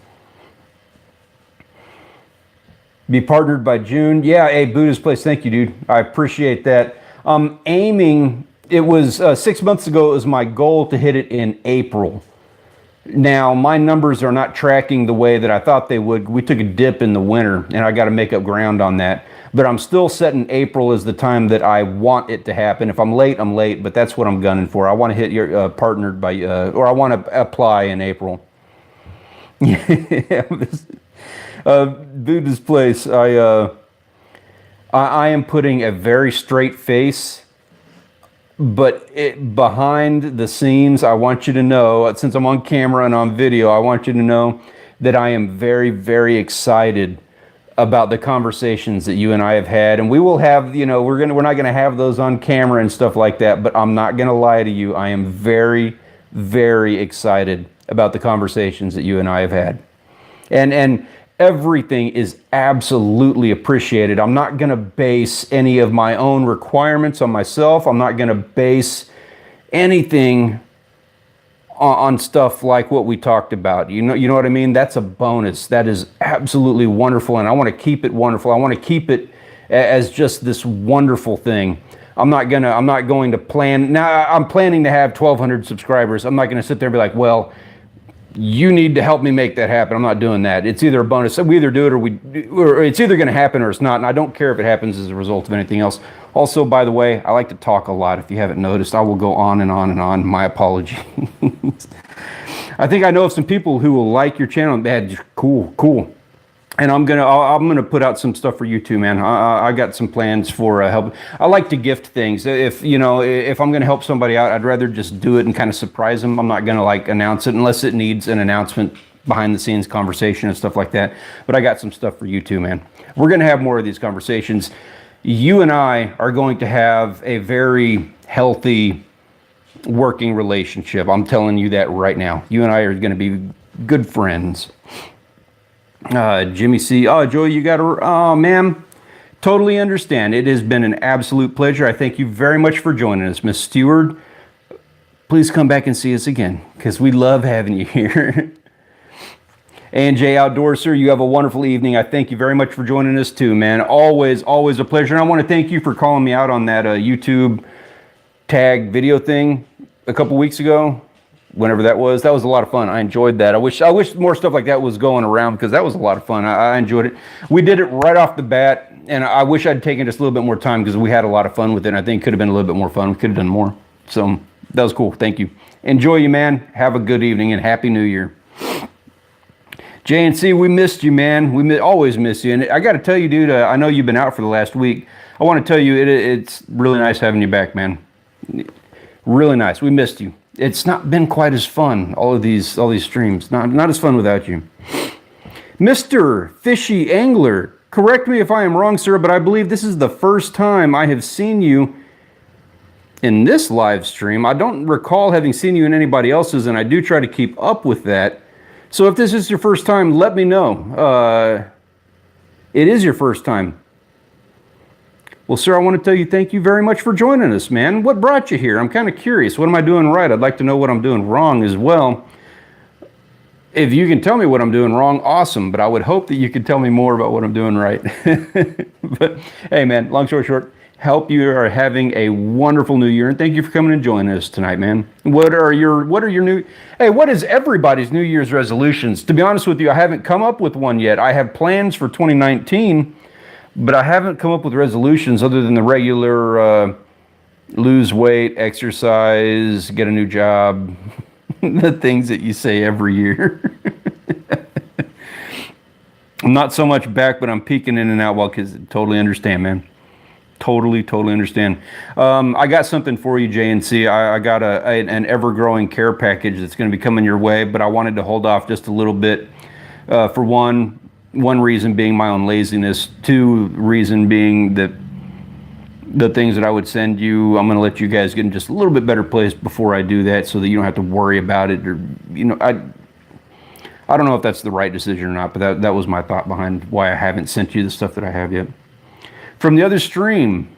A: Be partnered by June. Yeah, hey, Buddha's Place, thank you, dude. I appreciate that. Aiming, it was 6 months ago, it was my goal to hit it in April. Now, my numbers are not tracking the way that I thought they would. We took a dip in the winter, and I got to make up ground on that. But I'm still setting April as the time that I want it to happen. If I'm late, I'm late, but that's what I'm gunning for. I want to hit your partnered by, or I want to apply in April. Buddha's Place, I am putting a very straight face. But behind the scenes, I want you to know, since I'm on camera and on video, I want you to know that I am very, very excited about the conversations that you and I have had. And we will have, we're not going to have those on camera and stuff like that, but I'm not going to lie to you. I am very, very excited about the conversations that you and I have had. And everything is absolutely appreciated. I'm not going to base any of my own requirements on myself. I'm not going to base anything on stuff like what we talked about. You know what I mean? That's a bonus. That is absolutely wonderful, and I want to keep it wonderful. I want to keep it as just this wonderful thing. I'm not going to plan. Now, I'm planning to have 1,200 subscribers. I'm not going to sit there and be like, well, you need to help me make that happen. I'm not doing that. It's either a bonus. We either do it or it's either going to happen or it's not. And I don't care if it happens as a result of anything else. Also, by the way, I like to talk a lot. If you haven't noticed, I will go on and on and on. My apologies. I think I know of some people who will like your channel. Man, cool. And I'm gonna put out some stuff for you too, man. I got some plans for help. I like to gift things. If I'm gonna help somebody out, I'd rather just do it and kind of surprise them. I'm not gonna like announce it unless it needs an announcement, behind the scenes conversation and stuff like that. But I got some stuff for you too, man. We're gonna have more of these conversations. You and I are going to have a very healthy working relationship. I'm telling you that right now. You and I are gonna be good friends. Jimmy C. Oh, Joey, you got to, oh, ma'am, totally understand. It has been an absolute pleasure. I thank you very much for joining us. Miss Stewart, please come back and see us again because we love having you here. And Jay Outdoors, sir, you have a wonderful evening. I thank you very much for joining us too, man. Always a pleasure. And I want to thank you for calling me out on that YouTube tag video thing a couple weeks ago. Whenever that was a lot of fun. I enjoyed that. I wish more stuff like that was going around because that was a lot of fun. I enjoyed it. We did it right off the bat, and I wish I'd taken just a little bit more time because we had a lot of fun with it. And I think it could have been a little bit more fun. We could have done more. So that was cool. Thank you. Enjoy you, man. Have a good evening and Happy New Year. JNC, we missed you, man. We always miss you. And I got to tell you, dude, I know you've been out for the last week. I want to tell you, it's really nice having you back, man. Really nice. We missed you. It's not been quite as fun, all these streams. Not as fun without you. Mr. Fishy Angler, correct me if I am wrong, sir, but I believe this is the first time I have seen you in this live stream. I don't recall having seen you in anybody else's, and I do try to keep up with that. So if this is your first time, let me know. It is your first time. Well, sir, I want to tell you thank you very much for joining us, man. What brought you here? I'm kind of curious. What am I doing right? I'd like to know what I'm doing wrong as well. If you can tell me what I'm doing wrong, awesome. But I would hope that you could tell me more about what I'm doing right. But hey, man, long story short, hope you are having a wonderful new year, and thank you for coming and joining us tonight, man. What is everybody's New Year's resolutions? To be honest with you, I haven't come up with one yet. I have plans for 2019. But I haven't come up with resolutions other than the regular lose weight, exercise, get a new job, the things that you say every year. I'm not so much back, but I'm peeking in and out because totally understand, man. Totally understand. I got something for you, JNC. I got an ever-growing care package that's going to be coming your way, but I wanted to hold off just a little bit for one reason being my own laziness. Two reason being that the things that I would send you, I'm going to let you guys get in just a little bit better place before I do that so that you don't have to worry about it. Or, I don't know if that's the right decision or not, but that was my thought behind why I haven't sent you the stuff that I have yet. From the other stream.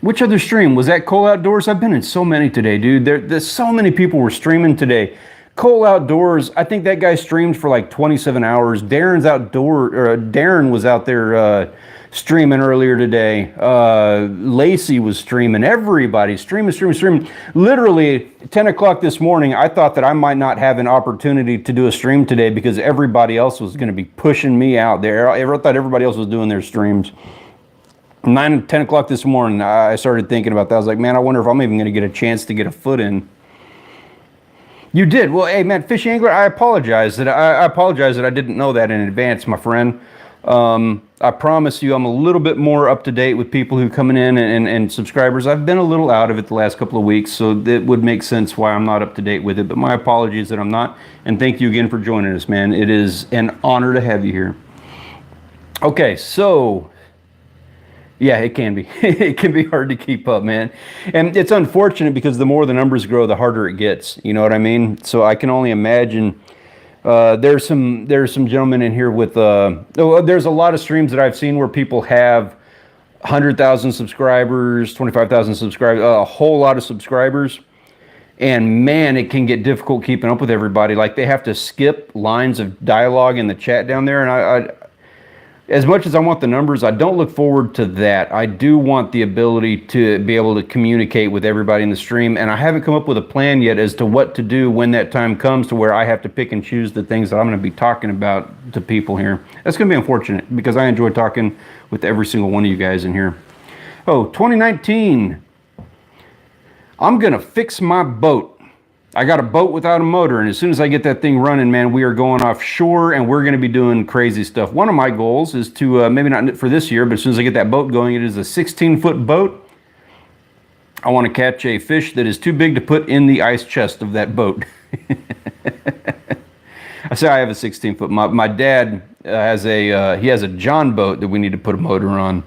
A: Which other stream? Was that Cole Outdoors? I've been in so many today, dude. There's so many people were streaming today. Cole Outdoors, I think that guy streamed for like 27 hours. Darren was out there streaming earlier today. Lacey was streaming. Everybody streaming. Literally 10 o'clock this morning, I thought that I might not have an opportunity to do a stream today because everybody else was going to be pushing me out there. I thought everybody else was doing their streams. 10 o'clock this morning, I started thinking about that. I was like, man, I wonder if I'm even going to get a chance to get a foot in. You did. Well, hey, man, Fishy Angler, I apologize that I didn't know that in advance, my friend. I promise you I'm a little bit more up to date with people who coming in and subscribers. I've been a little out of it the last couple of weeks, so it would make sense why I'm not up to date with it. But my apologies that I'm not. And thank you again for joining us, man. It is an honor to have you here. Okay, so... yeah, it can be. It can be hard to keep up, man. And it's unfortunate because the more the numbers grow, the harder it gets. You know what I mean? So I can only imagine. There's some gentlemen in here with. There's a lot of streams that I've seen where people have 100,000 subscribers, 25,000 subscribers, a whole lot of subscribers. And man, it can get difficult keeping up with everybody. Like they have to skip lines of dialogue in the chat down there, and I as much as I want the numbers, I don't look forward to that. I do want the ability to be able to communicate with everybody in the stream, and I haven't come up with a plan yet as to what to do when that time comes to where I have to pick and choose the things that I'm going to be talking about to people here. That's going to be unfortunate because I enjoy talking with every single one of you guys in here. Oh, 2019. I'm going to fix my boat. I got a boat without a motor, and as soon as I get that thing running, man, we are going offshore, and we're going to be doing crazy stuff. One of my goals is to, maybe not for this year, but as soon as I get that boat going, it is a 16-foot boat. I want to catch a fish that is too big to put in the ice chest of that boat. I say I have a 16-foot. My dad has a John boat that we need to put a motor on,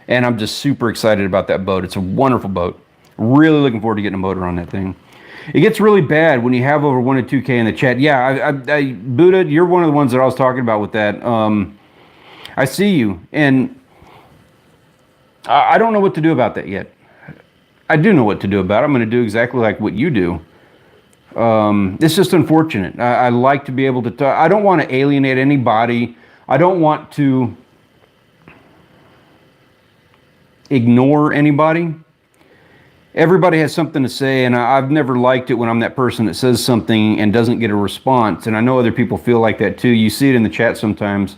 A: and I'm just super excited about that boat. It's a wonderful boat. Really looking forward to getting a motor on that thing. It gets really bad when you have over 1 to 2K in the chat. Yeah, Buddha, you're one of the ones that I was talking about with that. I see you, and I don't know what to do about that yet. I do know what to do about it. I'm going to do exactly like what you do. It's just unfortunate. I like to be able to talk. I don't want to alienate anybody. I don't want to ignore anybody. Everybody has something to say, and I've never liked it when I'm that person that says something and doesn't get a response, and I know other people feel like that too. You see it in the chat sometimes.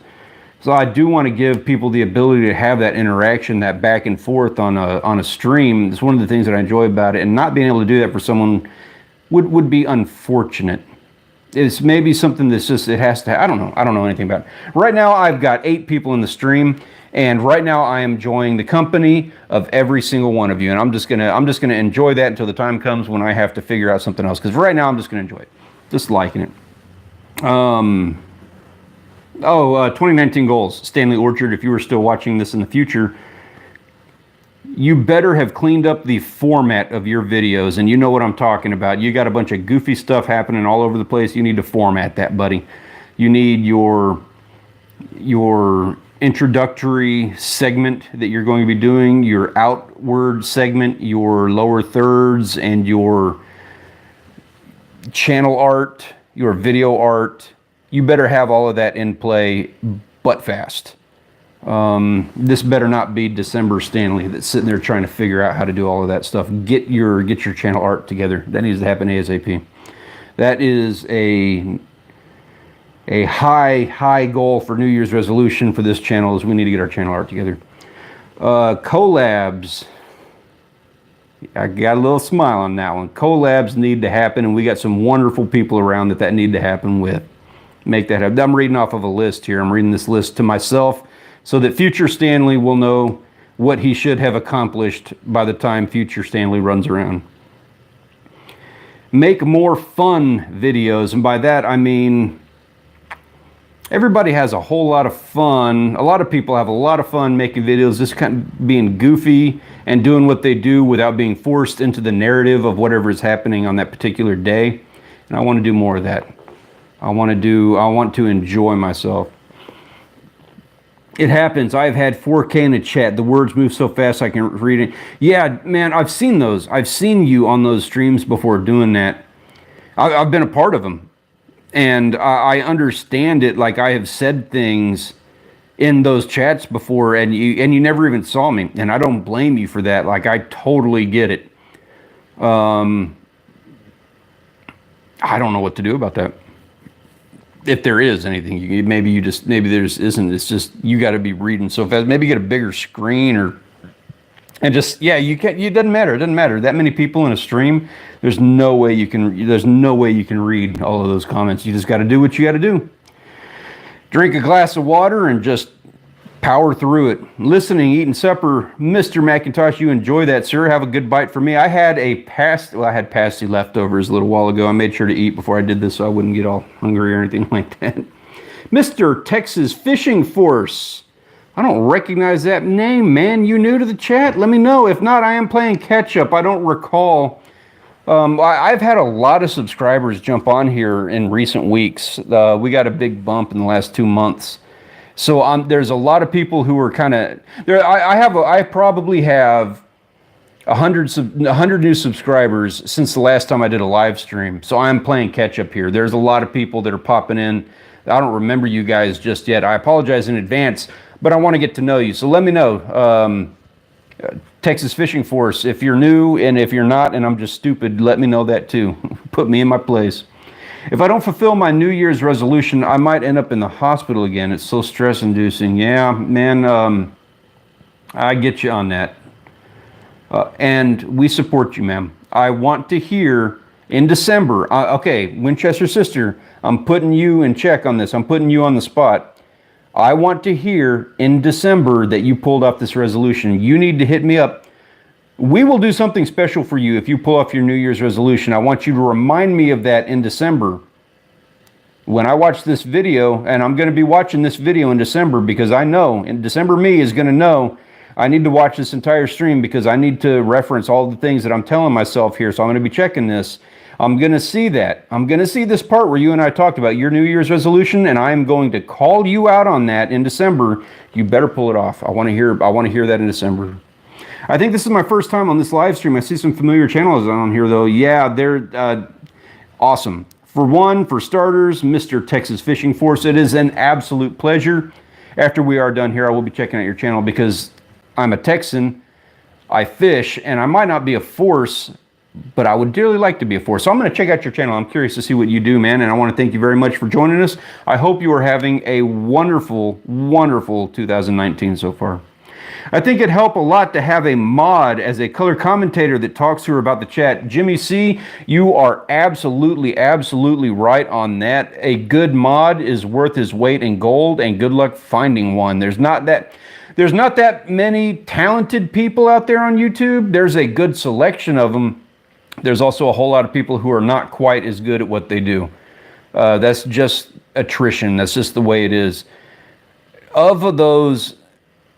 A: So I do want to give people the ability to have that interaction, that back and forth on a stream. It's one of the things that I enjoy about it, and not being able to do that for someone would be unfortunate. It's maybe something that's just, it has to, I don't know anything about it. Right now I've got 8 people in the stream, and right now I am enjoying the company of every single one of you, and I'm just gonna enjoy that until the time comes when I have to figure out something else, because right now I'm just gonna enjoy it, just liking it. 2019 goals, Stanley Orchard. If you were still watching this in the future, you better have cleaned up the format of your videos, and you know what I'm talking about. You got a bunch of goofy stuff happening all over the place. You need to format that, buddy. You need your introductory segment that you're going to be doing, your outward segment, your lower thirds, and your channel art, your video art. You better have all of that in play, but fast. This better not be December Stanley that's sitting there trying to figure out how to do all of that stuff. Get your channel art together. That needs to happen ASAP. That is a high goal for New Year's resolution for this channel, is we need to get our channel art together. Collabs. I got a little smile on that one. Collabs need to happen, and we got some wonderful people around that need to happen with. Make that happen. I'm reading off of a list here. I'm reading this list to myself so that future Stanley will know what he should have accomplished by the time future Stanley runs around. Make more fun videos, and by that I mean everybody has a whole lot of fun. A lot of people have a lot of fun making videos, just kind of being goofy and doing what they do without being forced into the narrative of whatever is happening on that particular day. And I want to do more of that. I want to enjoy myself. It happens. I've had 4K in the chat. The words move so fast I can read it. Yeah, man, I've seen those. I've seen you on those streams before doing that. I've been a part of them. And I understand it. Like, I have said things in those chats before, and you never even saw me, and I don't blame you for that. Like, I totally get it. I don't know what to do about that. If there is anything, maybe there isn't. It's just you got to be reading so fast. Maybe get a bigger screen and just, yeah, you can't. It doesn't matter. It doesn't matter. That many people in a stream. There's no way you can. There's no way you can read all of those comments. You just got to do what you got to do. Drink a glass of water and just power through it. Listening, eating supper. Mr. McIntosh, you enjoy that, sir. Have a good bite for me. I had pasty leftovers a little while ago. I made sure to eat before I did this so I wouldn't get all hungry or anything like that. Mr. Texas Fishing Force. I don't recognize that name, man. You new to the chat? Let me know. If not, I am playing catch up. I don't recall. I've had a lot of subscribers jump on here in recent weeks. We got a big bump in the last 2 months. So there's a lot of people who are kind of there. I probably have 100 new subscribers since the last time I did a live stream. So I'm playing catch up here. There's a lot of people that are popping in. I don't remember you guys just yet. I apologize in advance, but I want to get to know you. So let me know, Texas Fishing Force, if you're new, and if you're not, and I'm just stupid, let me know that too. Put me in my place. If I don't fulfill my New Year's resolution, I might end up in the hospital again. It's so stress-inducing. Yeah, man, I get you on that. And we support you, ma'am. I want to hear in December. Okay, Winchester sister, I'm putting you in check on this. I'm putting you on the spot. I want to hear in December that you pulled off this resolution. You need to hit me up. We will do something special for you if you pull off your New Year's resolution. I want you to remind me of that in December. When I watch this video, and I'm going to be watching this video in December because I know, in December me is going to know I need to watch this entire stream because I need to reference all the things that I'm telling myself here. So I'm going to be checking this. I'm going to see that. I'm going to see this part where you and I talked about your New Year's resolution, and I am going to call you out on that in December. You better pull it off. I want to hear that in December. I think this is my first time on this live stream. I see some familiar channels on here, though. Yeah, they're awesome. For starters, Mr. Texas Fishing Force, it is an absolute pleasure. After we are done here, I will be checking out your channel because I'm a Texan, I fish, and I might not be a force, but I would dearly like to be a force. So I'm going to check out your channel. I'm curious to see what you do, man, and I want to thank you very much for joining us. I hope you are having a wonderful, wonderful 2019 so far. I think it'd help a lot to have a mod as a color commentator that talks to her about the chat. Jimmy C, you are absolutely, absolutely right on that. A good mod is worth his weight in gold, and good luck finding one. There's not that many talented people out there on YouTube. There's a good selection of them. There's also a whole lot of people who are not quite as good at what they do. That's just attrition. That's just the way it is. Of those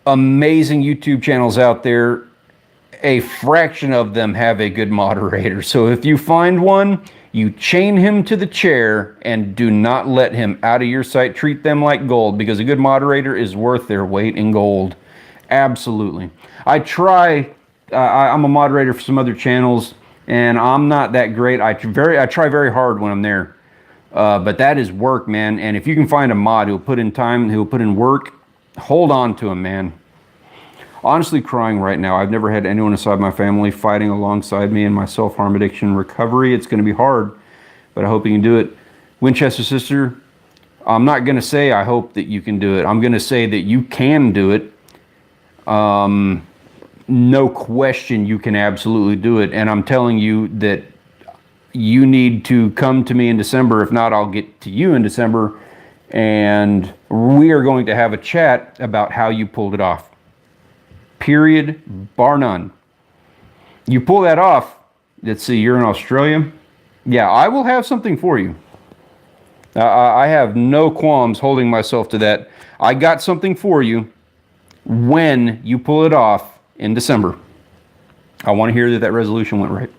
A: amazing YouTube channels out there, a fraction of them have a good moderator. So if you find one, you chain him to the chair and do not let him out of your sight. Treat them like gold because a good moderator is worth their weight in gold. Absolutely. I'm a moderator for some other channels, and I'm not that great. I try very hard when I'm there. But that is work, man. And if you can find a mod who'll put in time, who'll put in work, hold on to him, man. Honestly crying right now. I've never had anyone inside my family fighting alongside me in my self-harm addiction recovery. It's going to be hard, but I hope you can do it. Winchester sister, I'm not going to say I hope that you can do it. I'm going to say that you can do it. No question you can absolutely do it. And I'm telling you that you need to come to me in December. If not, I'll get to you in December. And we are going to have a chat about how you pulled it off. Period, bar none. You pull that off, let's see, you're in Australia. Yeah, I will have something for you. I have no qualms holding myself to that. I got something for you when you pull it off in December. I want to hear that resolution went right.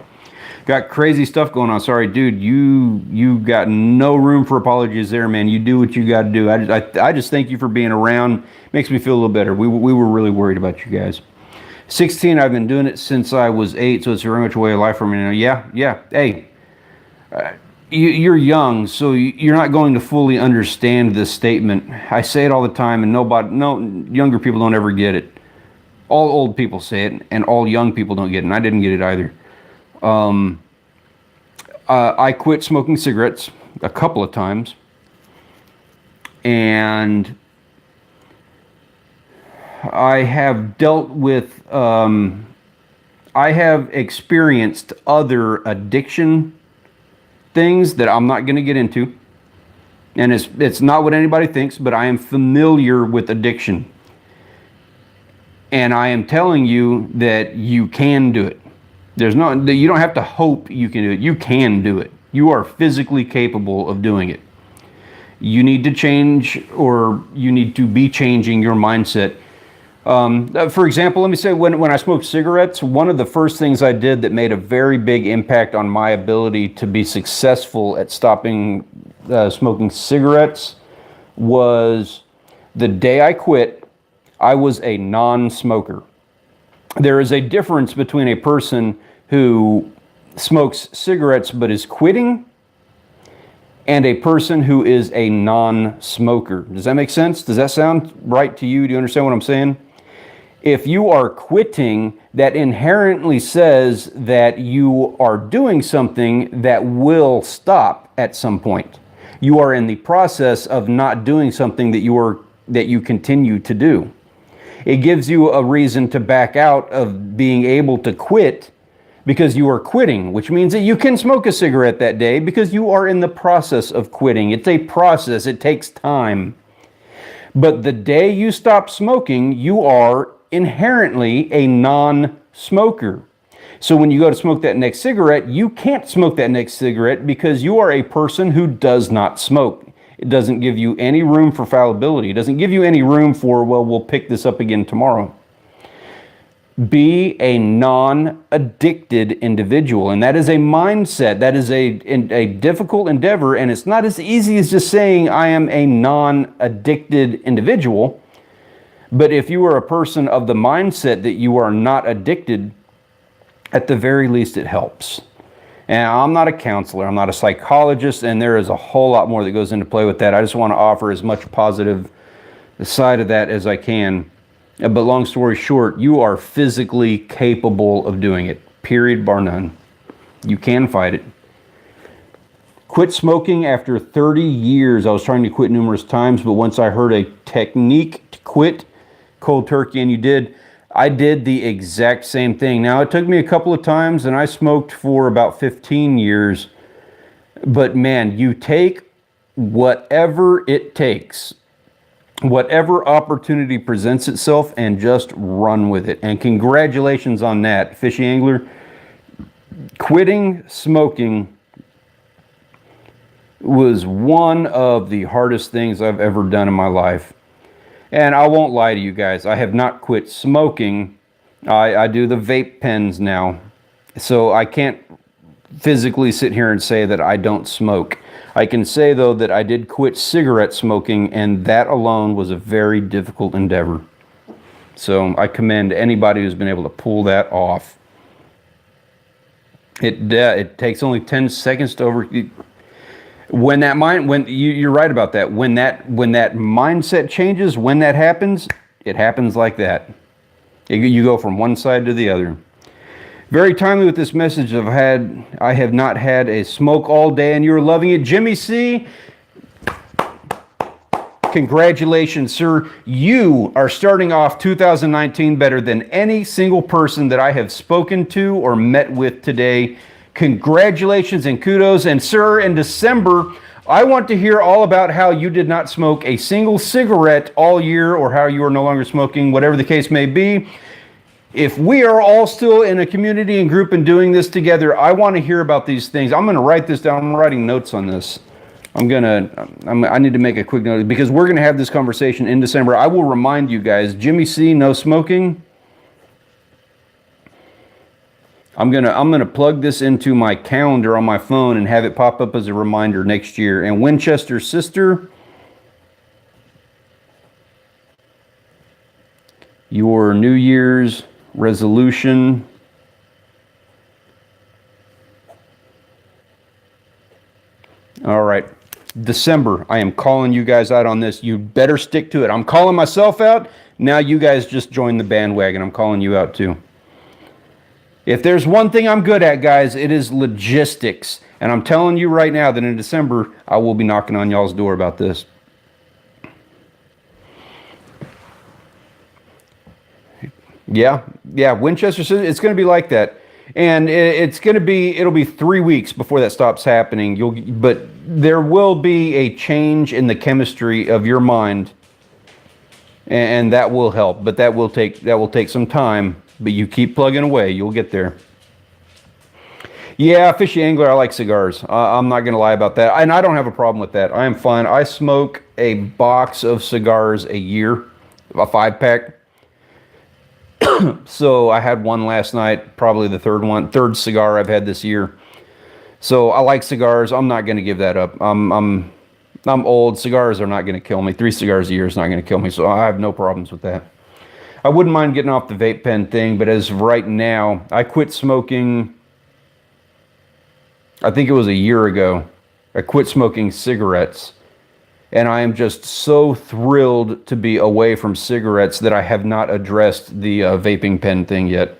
A: Got crazy stuff going on. Sorry, dude, you got no room for apologies there, man. You do what you got to do. I just thank you for being around. Makes me feel a little better. We were really worried about you guys. 16, I've been doing it since I was 8, so it's very much a way of life for me now. Yeah. Hey, you're young, so you're not going to fully understand this statement. I say it all the time, and no younger people don't ever get it. All old people say it, and all young people don't get it, and I didn't get it either. I quit smoking cigarettes a couple of times, and I have dealt with, I have experienced other addiction things that I'm not going to get into. And it's not what anybody thinks, but I am familiar with addiction. And I am telling you that you can do it. You don't have to hope you can do it. You can do it. You are physically capable of doing it. You need to change, or you need to be changing your mindset. For example, let me say, when I smoked cigarettes, one of the first things I did that made a very big impact on my ability to be successful at stopping smoking cigarettes was the day I quit, I was a non-smoker. There is a difference between a person who smokes cigarettes but is quitting and a person who is a non-smoker. Does that make sense? Does that sound right to you? Do you understand what I'm saying? If you are quitting, that inherently says that you are doing something that will stop at some point. You are in the process of not doing something that you continue to do. It gives you a reason to back out of being able to quit because you are quitting, which means that you can smoke a cigarette that day because you are in the process of quitting. It's a process. It takes time. But the day you stop smoking, you are inherently a non-smoker. So when you go to smoke that next cigarette, you can't smoke that next cigarette because you are a person who does not smoke. It doesn't give you any room for fallibility. It doesn't give you any room for, well, we'll pick this up again tomorrow. Be a non-addicted individual. And that is a mindset. That is a difficult endeavor. And it's not as easy as just saying, I am a non-addicted individual. But if you are a person of the mindset that you are not addicted, at the very least it helps. And I'm not a counselor, I'm not a psychologist, and there is a whole lot more that goes into play with that. I just want to offer as much positive side of that as I can. But long story short, you are physically capable of doing it, period, bar none. You can fight it. Quit smoking after 30 years. I was trying to quit numerous times, but once I heard a technique to quit cold turkey, and I did the exact same thing. Now, it took me a couple of times, and I smoked for about 15 years. But man, you take whatever it takes, whatever opportunity presents itself, and just run with it. And congratulations on that, fishy angler. Quitting smoking was one of the hardest things I've ever done in my life. And I won't lie to you guys, I have not quit smoking. I do the vape pens now. So I can't physically sit here and say that I don't smoke. I can say, though, that I did quit cigarette smoking, and that alone was a very difficult endeavor. So I commend anybody who's been able to pull that off. It takes only 10 seconds to you're right about that. When that mindset changes, when that happens, it happens like that. You go from one side to the other. Very timely with this message. I have not had a smoke all day, and you're loving it, Jimmy C. Congratulations, sir. You are starting off 2019 better than any single person that I have spoken to or met with today. Congratulations and kudos. And sir, in December, I want to hear all about how you did not smoke a single cigarette all year, or how you are no longer smoking, whatever the case may be. If we are all still in a community and group and doing this together, I want to hear about these things. I'm going to write this down. I'm writing notes on this. I need to make a quick note because we're going to have this conversation in December. I will remind you guys, Jimmy C, no smoking. I'm gonna plug this into my calendar on my phone and have it pop up as a reminder next year. And Winchester Sister, your New Year's resolution All right. December, I am calling you guys out on this. You better stick to it. I'm calling myself out. Now you guys just join the bandwagon. I'm calling you out too. If there's one thing I'm good at, guys, it is logistics. And I'm telling you right now that in December, I will be knocking on y'all's door about this. Yeah, Winchester says it's going to be like that. And it'll be 3 weeks before that stops happening. But there will be a change in the chemistry of your mind, and that will help. But that will take some time. But you keep plugging away, you'll get there. Yeah, fishy angler, I like cigars. I'm not going to lie about that. And I don't have a problem with that. I am fine. I smoke a box of cigars a year, a 5-pack. So I had one last night, probably the third cigar I've had this year. So I like cigars. I'm not going to give that up. I'm old. Cigars are not going to kill me. 3 cigars a year is not going to kill me. So I have no problems with that. I wouldn't mind getting off the vape pen thing, but as of right now, I quit smoking, I think it was a year ago. I quit smoking cigarettes. And I am just so thrilled to be away from cigarettes that I have not addressed the vaping pen thing yet.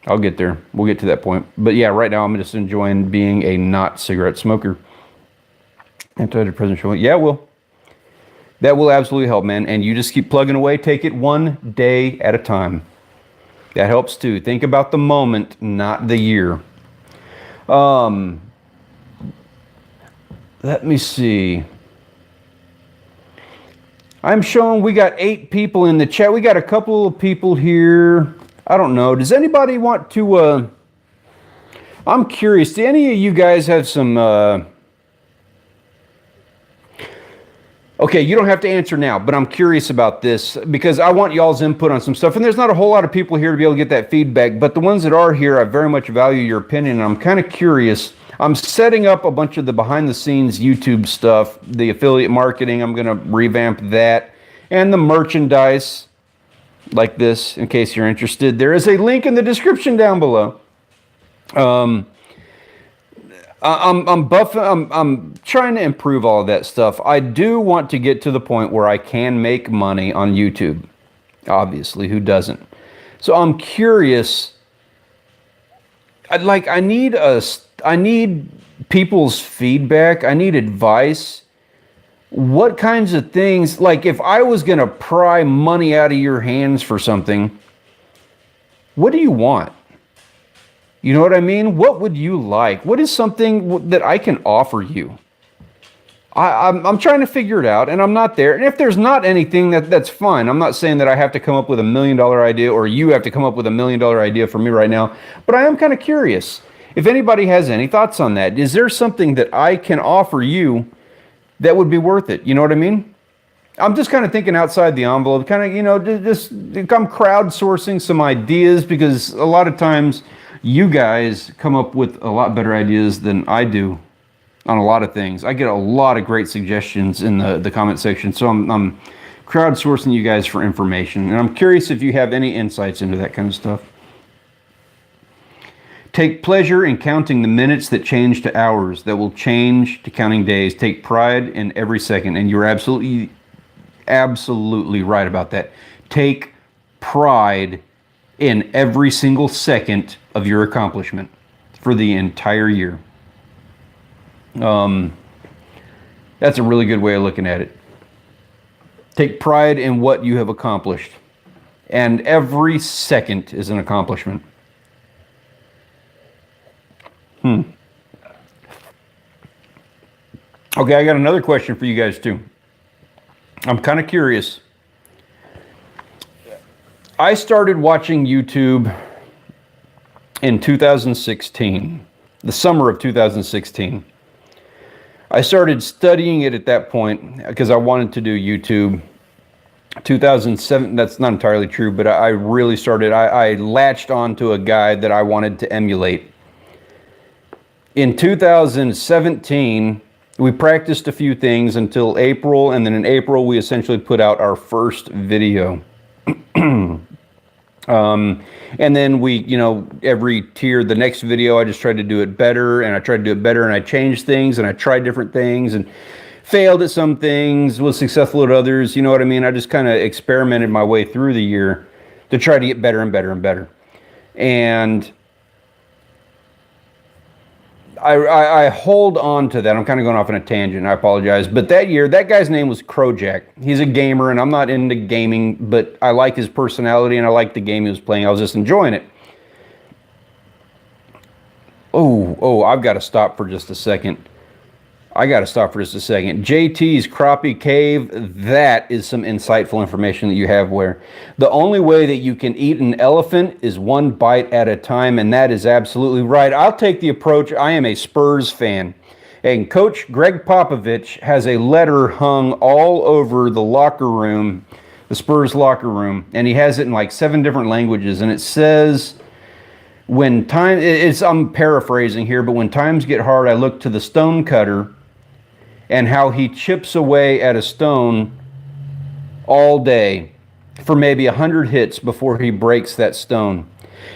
A: I'll get there. We'll get to that point. But yeah, right now I'm just enjoying being a not cigarette smoker. Antidepressant show. Yeah, that will absolutely help, man. And you just keep plugging away. Take it one day at a time. That helps too. Think about the moment, not the year. Let me see. I'm showing we got 8 people in the chat. We got a couple of people here. I don't know. Does anybody want to... I'm curious. Do any of you guys have some... Okay, you don't have to answer now, but I'm curious about this because I want y'all's input on some stuff. And there's not a whole lot of people here to be able to get that feedback, but the ones that are here, I very much value your opinion. And I'm kind of curious. I'm setting up a bunch of the behind-the-scenes YouTube stuff, the affiliate marketing. I'm going to revamp that. And the merchandise, like this, in case you're interested. There is a link in the description down below. I'm trying to improve all of that stuff. I do want to get to the point where I can make money on YouTube. Obviously, who doesn't? So I'm curious. I need people's feedback. I need advice. What kinds of things, like if I was going to pry money out of your hands for something, what do you want? You know what I mean? What would you like? What is something that I can offer you? I'm trying to figure it out, and I'm not there. And if there's not anything, that's fine. I'm not saying that I have to come up with $1 million idea, or you have to come up with $1 million idea for me right now. But I am kind of curious. If anybody has any thoughts on that, is there something that I can offer you that would be worth it? You know what I mean? I'm just kind of thinking outside the envelope, kind of, just I'm crowdsourcing some ideas because a lot of times you guys come up with a lot better ideas than I do on a lot of things. I get a lot of great suggestions in the comment section, so I'm crowdsourcing you guys for information, and I'm curious if you have any insights into that kind of stuff. Take pleasure in counting the minutes that change to hours, that will change to counting days. Take pride in every second, and you're absolutely right about that. Take pride in every single second of your accomplishment for the entire year. That's a really good way of looking at it. Take pride in what you have accomplished, and every second is an accomplishment. Okay, I got another question for you guys too. I'm kind of curious. I started watching YouTube in 2016, the summer of 2016. I started studying it at that point because I wanted to do YouTube. 2007, that's not entirely true, but I really started, I latched onto a guy that I wanted to emulate. In 2017, we practiced a few things until April, and then in April we essentially put out our first video. And then we, every tier, the next video, I just tried to do it better, and I tried to do it better, and I changed things, and I tried different things, and failed at some things, was successful at others. You know what I mean? I just kind of experimented my way through the year to try to get better and better and better. And I hold on to that. I'm kind of going off on a tangent. I apologize. But that year, that guy's name was Crojack. He's a gamer, and I'm not into gaming, but I like his personality, and I like the game he was playing. I was just enjoying it. Oh, I've got to stop for just a second. JT's Crappie Cave, that is some insightful information that you have where the only way that you can eat an elephant is one bite at a time, and that is absolutely right. I'll take the approach. I am a Spurs fan, and Coach Greg Popovich has a letter hung all over the locker room, the Spurs locker room, and he has it in like 7 different languages, and it says, I'm paraphrasing here, but when times get hard, I look to the stone cutter and how he chips away at a stone all day for maybe 100 hits before he breaks that stone.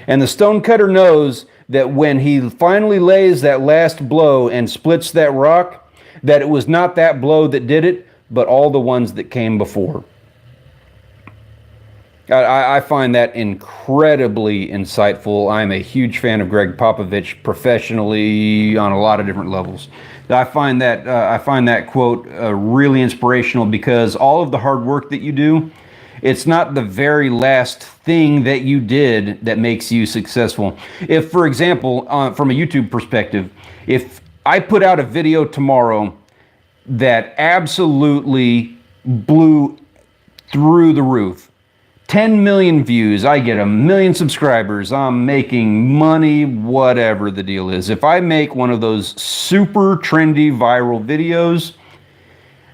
A: And the stonecutter knows that when he finally lays that last blow and splits that rock, that it was not that blow that did it, but all the ones that came before. I find that incredibly insightful. I'm a huge fan of Greg Popovich professionally on a lot of different levels. I find that quote really inspirational because all of the hard work that you do, it's not the very last thing that you did that makes you successful. If, for example, from a YouTube perspective, if I put out a video tomorrow that absolutely blew through the roof, 10 million views, I get 1 million subscribers, I'm making money, whatever the deal is. If I make one of those super trendy viral videos,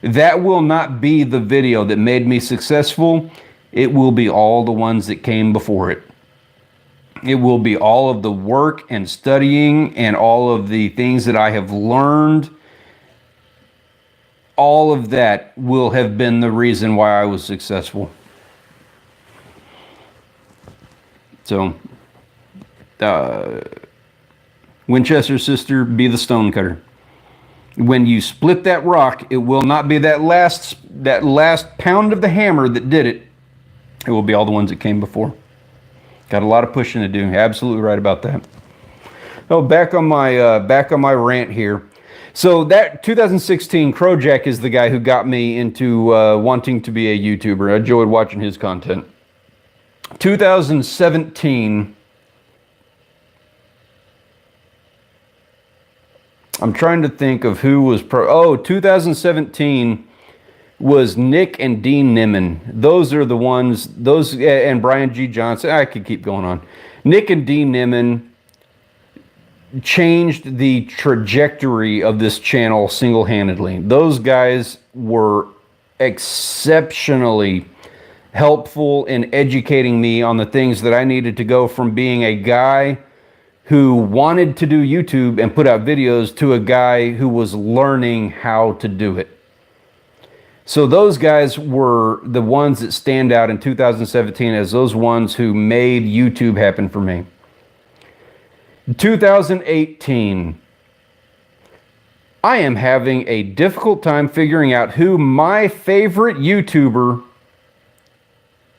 A: that will not be the video that made me successful. It will be all the ones that came before it. It will be all of the work and studying and all of the things that I have learned. All of that will have been the reason why I was successful. So, Winchester's sister, be the stonecutter. When you split that rock, it will not be that last pound of the hammer that did it. It will be all the ones that came before. Got a lot of pushing to do. Absolutely right about that. Oh, back on my rant here. So that 2016, Crojack is the guy who got me into wanting to be a YouTuber. I enjoyed watching his content. 2017, I'm trying to think of who was 2017 was Nick and Dean Nimmin. Those are the ones, and Brian G. Johnson. I could keep going on. Nick and Dean Nimmin changed the trajectory of this channel single-handedly. Those guys were exceptionally helpful in educating me on the things that I needed to go from being a guy who wanted to do YouTube and put out videos to a guy who was learning how to do it. So those guys were the ones that stand out in 2017 as those ones who made YouTube happen for me. 2018, I am having a difficult time figuring out who my favorite YouTuber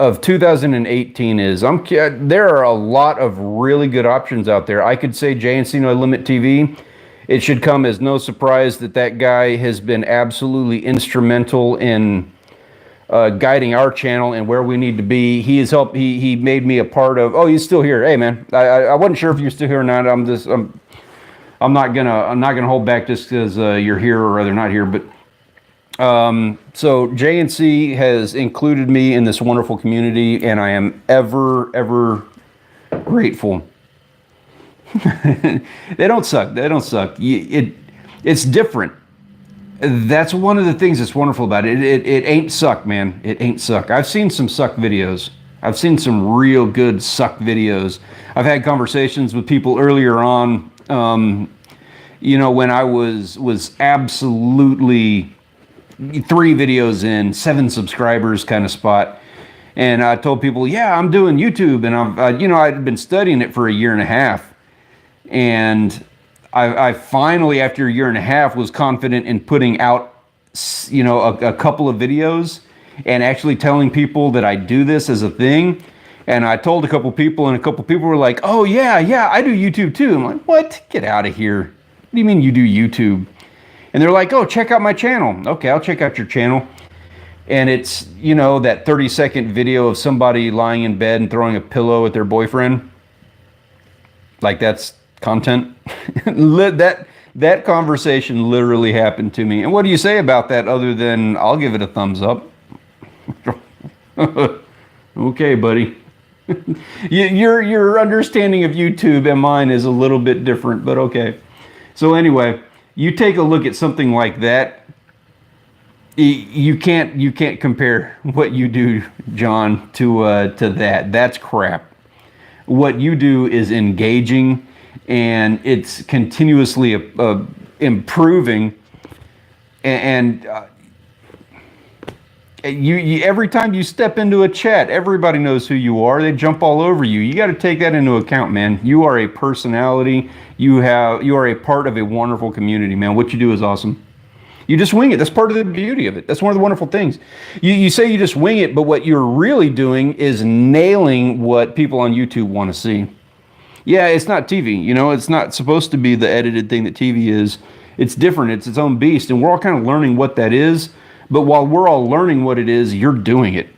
A: of 2018 is. There are a lot of really good options out there. I could say JNC No Limit TV. It should come as no surprise that that guy has been absolutely instrumental in guiding our channel and where we need to be. He has helped. He made me a part of. Oh, he's still here. Hey, man. I wasn't sure if you're still here or not. I'm not gonna hold back just because you're here or rather not here, but. So JNC has included me in this wonderful community, and I am ever grateful. They don't suck. It's different. That's one of the things that's wonderful about it. It ain't suck, man. It ain't suck. I've seen some suck videos. I've seen some real good suck videos. I've had conversations with people earlier on, when I was absolutely 3 videos in, 7 subscribers kind of spot. And I told people, yeah, I'm doing YouTube. And I'd been studying it for a year and a half. And I finally, after a year and a half, was confident in putting out, a couple of videos and actually telling people that I do this as a thing. And I told a couple people, and a couple people were like, oh, yeah, I do YouTube too. I'm like, what? Get out of here. What do you mean you do YouTube? And they're like, oh, check out my channel. Okay, I'll check out your channel. And it's, that 30-second video of somebody lying in bed and throwing a pillow at their boyfriend. Like, that's content. That conversation literally happened to me. And what do you say about that other than I'll give it a thumbs up? Okay, buddy. Your understanding of YouTube and mine is a little bit different, but okay. So anyway, you take a look at something like that. You can't compare what you do, John, to that. That's crap. What you do is engaging, and it's continuously improving, and you every time you step into a chat, everybody knows who you are. They jump all over you. You got to take that into account, man. You are a personality. You are a part of a wonderful community, man. What you do is awesome. You just wing it. That's part of the beauty of it. That's one of the wonderful things. You say you just wing it, but what you're really doing is nailing what people on YouTube want to see. Yeah, it's not TV. It's not supposed to be the edited thing that TV is. It's different. It's its own beast, and we're all kind of learning what that is. But while we're all learning what it is, you're doing it.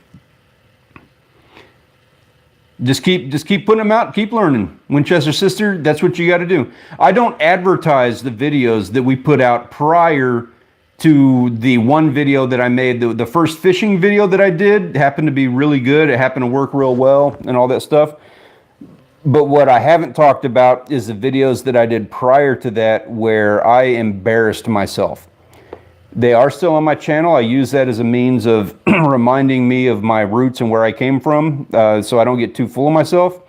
A: Just keep putting them out. Keep learning. Winchester Sister, that's what you got to do. I don't advertise the videos that we put out prior to the one video that I made. The first fishing video that I did happened to be really good. It happened to work real well and all that stuff. But what I haven't talked about is the videos that I did prior to that where I embarrassed myself. They are still on my channel. I use that as a means of reminding me of my roots and where I came from, so I don't get too full of myself.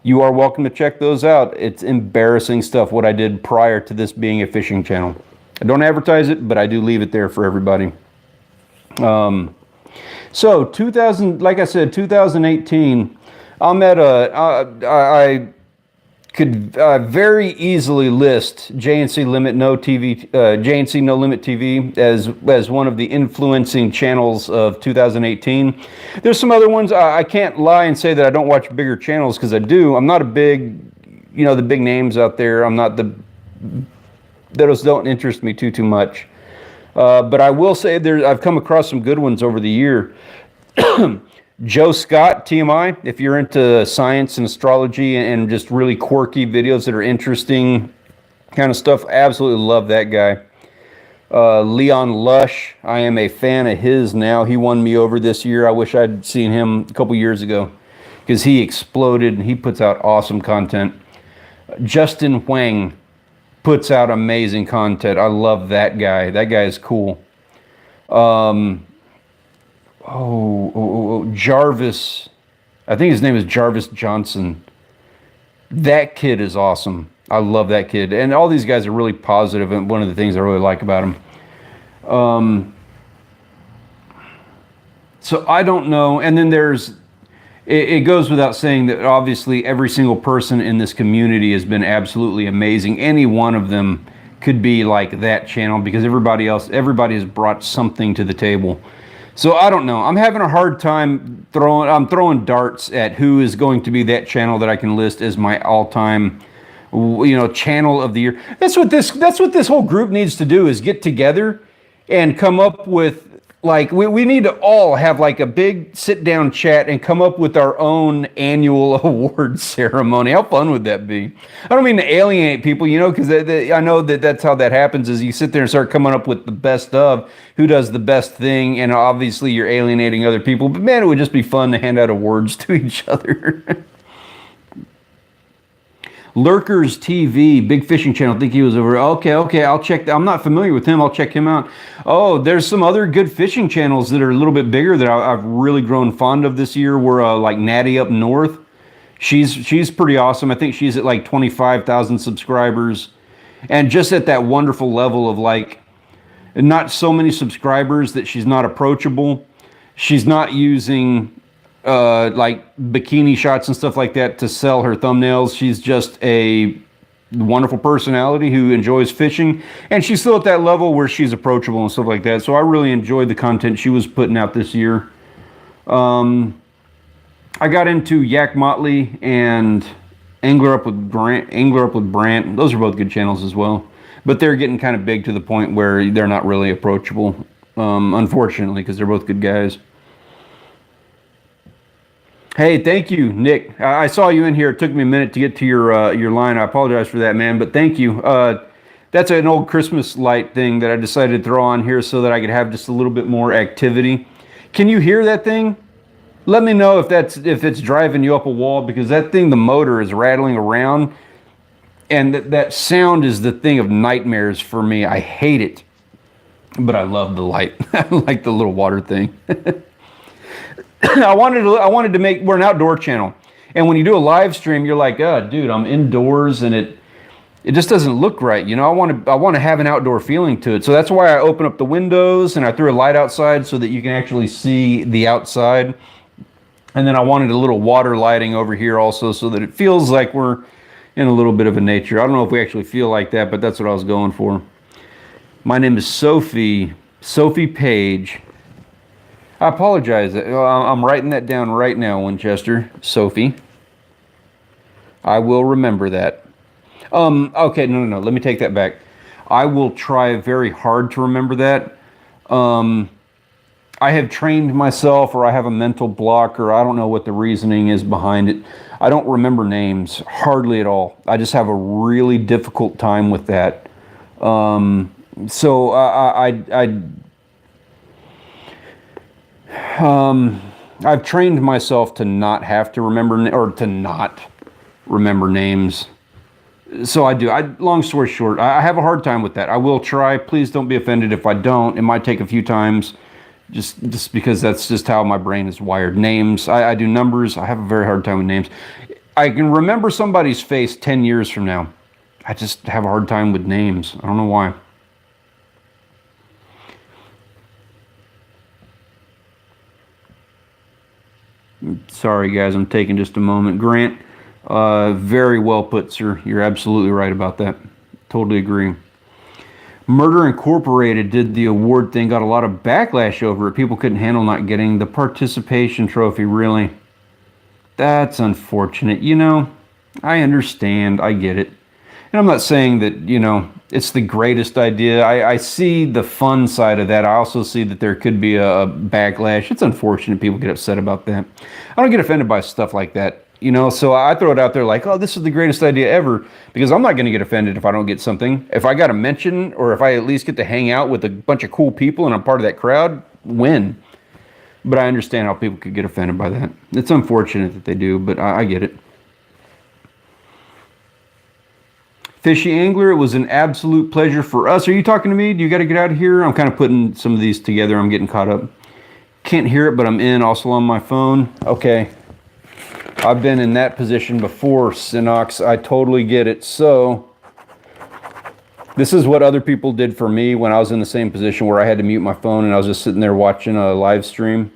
A: You are welcome to check those out. It's embarrassing stuff, what I did prior to this being a fishing channel. I don't advertise it, but I do leave it there for everybody. So 2018, I'm at I could very easily list JNC Limit No TV, JNC No Limit TV as one of the influencing channels of 2018. There's some other ones. I can't lie and say that I don't watch bigger channels, because I do. I'm not a big, the big names out there. I'm not those don't interest me too much. But I will say I've come across some good ones over the year. Joe Scott, TMI, if you're into science and astrology and just really quirky videos that are interesting kind of stuff, absolutely love that guy. Leon Lush, I am a fan of his now. He won me over this year. I wish I'd seen him a couple years ago, because he exploded and he puts out awesome content. Justin Huang puts out amazing content. I love that guy. That guy is cool. Jarvis, I think his name is Jarvis Johnson. That kid is awesome. I love that kid. And all these guys are really positive, and one of the things I really like about them. So I don't know. And then it goes without saying that obviously every single person in this community has been absolutely amazing. Any one of them could be like that channel, because everybody has brought something to the table. So I don't know. I'm having a hard time throwing darts at who is going to be that channel that I can list as my all-time, channel of the year. That's what this whole group needs to do, is get together and come up with, like, we need to all have like a big sit-down chat and come up with our own annual award ceremony. How fun would that be? I don't mean to alienate people, because I know that's how that happens, is you sit there and start coming up with the best of who does the best thing, and obviously you're alienating other people. But man, it would just be fun to hand out awards to each other. Lurkers TV, big fishing channel. I think he was over. Okay, I'll check. I'm not familiar with him. I'll check him out. Oh, there's some other good fishing channels that are a little bit bigger that I've really grown fond of this year. We're like Natty Up North. She's pretty awesome. I think she's at like 25,000 subscribers, and just at that wonderful level of like, not so many subscribers that she's not approachable. She's not using like bikini shots and stuff like that to sell her thumbnails. She's just a wonderful personality who enjoys fishing, and she's still at that level where she's approachable and stuff like that. So I really enjoyed the content she was putting out this year. I got into Yak Motley and Angler Up with Brant. Those are both good channels as well, but they're getting kind of big to the point where they're not really approachable, unfortunately, because they're both good guys. Hey, thank you, Nick. I saw you in here. It took me a minute to get to your line. I apologize for that, man, but thank you. That's an old Christmas light thing that I decided to throw on here so that I could have just a little bit more activity. Can you hear that thing? Let me know if it's driving you up a wall, because that thing, the motor is rattling around, and that sound is the thing of nightmares for me. I hate it, but I love the light. I like the little water thing. I wanted to make, we're an outdoor channel, and when you do a live stream, you're like, oh, dude, I'm indoors, and it just doesn't look right. You know, I want to have an outdoor feeling to it. So that's why I open up the windows and I threw a light outside so that you can actually see the outside. And then I wanted a little water lighting over here also so that it feels like we're in a little bit of a nature. I don't know if we actually feel like that, but that's what I was going for. My name is Sophie Page. I apologize. I'm writing that down right now, Winchester. Sophie. I will remember that. Okay, no. Let me take that back. I will try very hard to remember that. I have trained myself, or I have a mental block, or I don't know what the reasoning is behind it. I don't remember names hardly at all. I just have a really difficult time with that. So I've trained myself to not have to remember, or to not remember names. So I do. Long story short, I have a hard time with that. I will try. Please don't be offended if I don't. It might take a few times, just because that's just how my brain is wired. Names, I do numbers. I have a very hard time with names. I can remember somebody's face 10 years from now. I just have a hard time with names. I don't know why. Sorry, guys. I'm taking just a moment. Grant, very well put, sir. You're absolutely right about that. Totally agree. Murder Incorporated did the award thing, got a lot of backlash over it. People couldn't handle not getting the participation trophy, really. That's unfortunate. You know, I understand. I get it. And I'm not saying that, you know, it's the greatest idea. I see the fun side of that. I also see that there could be a backlash. It's unfortunate people get upset about that. I don't get offended by stuff like that. You know, so I throw it out there like, oh, this is the greatest idea ever, because I'm not going to get offended if I don't get something. If I got a mention, or if I at least get to hang out with a bunch of cool people and I'm part of that crowd, win. But I understand how people could get offended by that. It's unfortunate that they do, but I get it. Fishy Angler, it was an absolute pleasure for us. Are you talking to me? Do you got to get out of here? I'm kind of putting some of these together. I'm getting caught up. Can't hear it, but I'm in, also on my phone. Okay. I've been in that position before, Sinox. I totally get it. So, this is what other people did for me when I was in the same position where I had to mute my phone and I was just sitting there watching a live stream.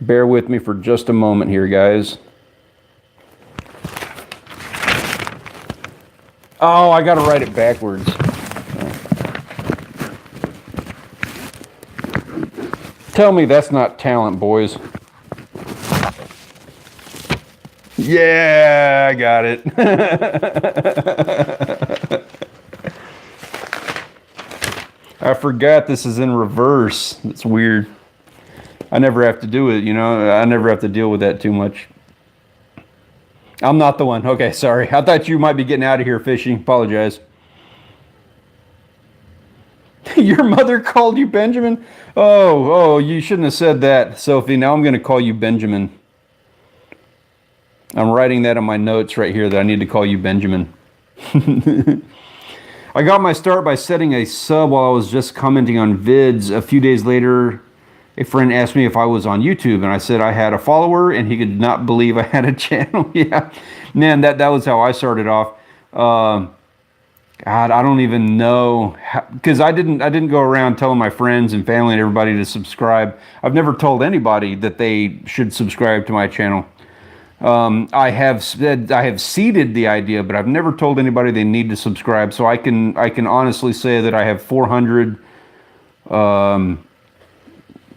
A: Bear with me for just a moment here, guys. Oh, I gotta write it backwards. Tell me that's not talent, boys. Yeah, I got it. I forgot this is in reverse. It's weird. I never have to do it, you know. I never have to deal with that too much. I'm not the one. Okay, sorry. I thought you might be getting out of here fishing. Apologize. Your mother called you Benjamin? Oh, you shouldn't have said that, Sophie. Now I'm going to call you Benjamin. I'm writing that on my notes right here that I need to call you Benjamin. I got my start by setting a sub while I was just commenting on vids. A few days later, a friend asked me if I was on YouTube, and I said I had a follower, and he could not believe I had a channel. Yeah, man, that was how I started off. God, I don't even know, because I didn't go around telling my friends and family and everybody to subscribe. I've never told anybody that they should subscribe to my channel. I have seeded the idea, but I've never told anybody they need to subscribe. So I can honestly say that I have 400,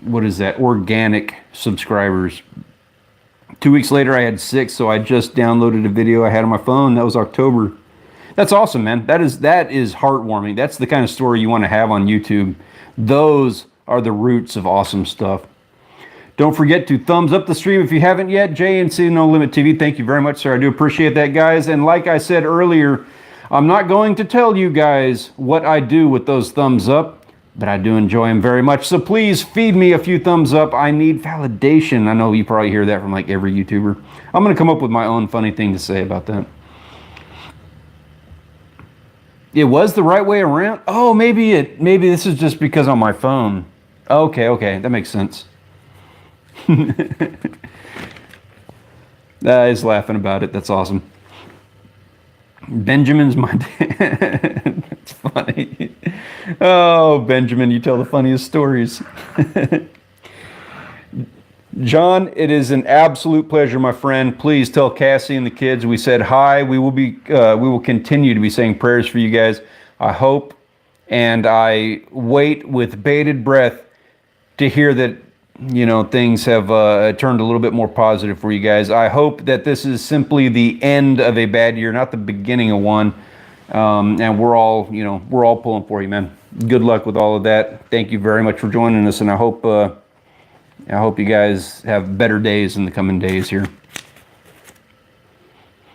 A: what is that, organic subscribers. 2 weeks later, I had 6, so I just downloaded a video I had on my phone. That was October. That's awesome, man. That is heartwarming. That's the kind of story you want to have on YouTube. Those are the roots of awesome stuff. Don't forget to thumbs up the stream if you haven't yet. JNC No Limit TV, thank you very much, sir. I do appreciate that, guys. And like I said earlier, I'm not going to tell you guys what I do with those thumbs up, but I do enjoy them very much. So please feed me a few thumbs up. I need validation. I know you probably hear that from like every YouTuber. I'm going to come up with my own funny thing to say about that. It was the right way around? Oh, maybe this is just because on my phone. Okay, that makes sense. He's laughing about it. That's awesome. Benjamin's my dad. That's funny. Oh, Benjamin, you tell the funniest stories. John, it is an absolute pleasure, my friend. Please tell Cassie and the kids we said hi. We will continue to be saying prayers for you guys. I hope, and I wait with bated breath to hear that, you know, things have turned a little bit more positive for you guys. I hope that this is simply the end of a bad year, not the beginning of one. And we're all pulling for you, man. Good luck with all of that. Thank you very much for joining us, and I hope you guys have better days in the coming days here.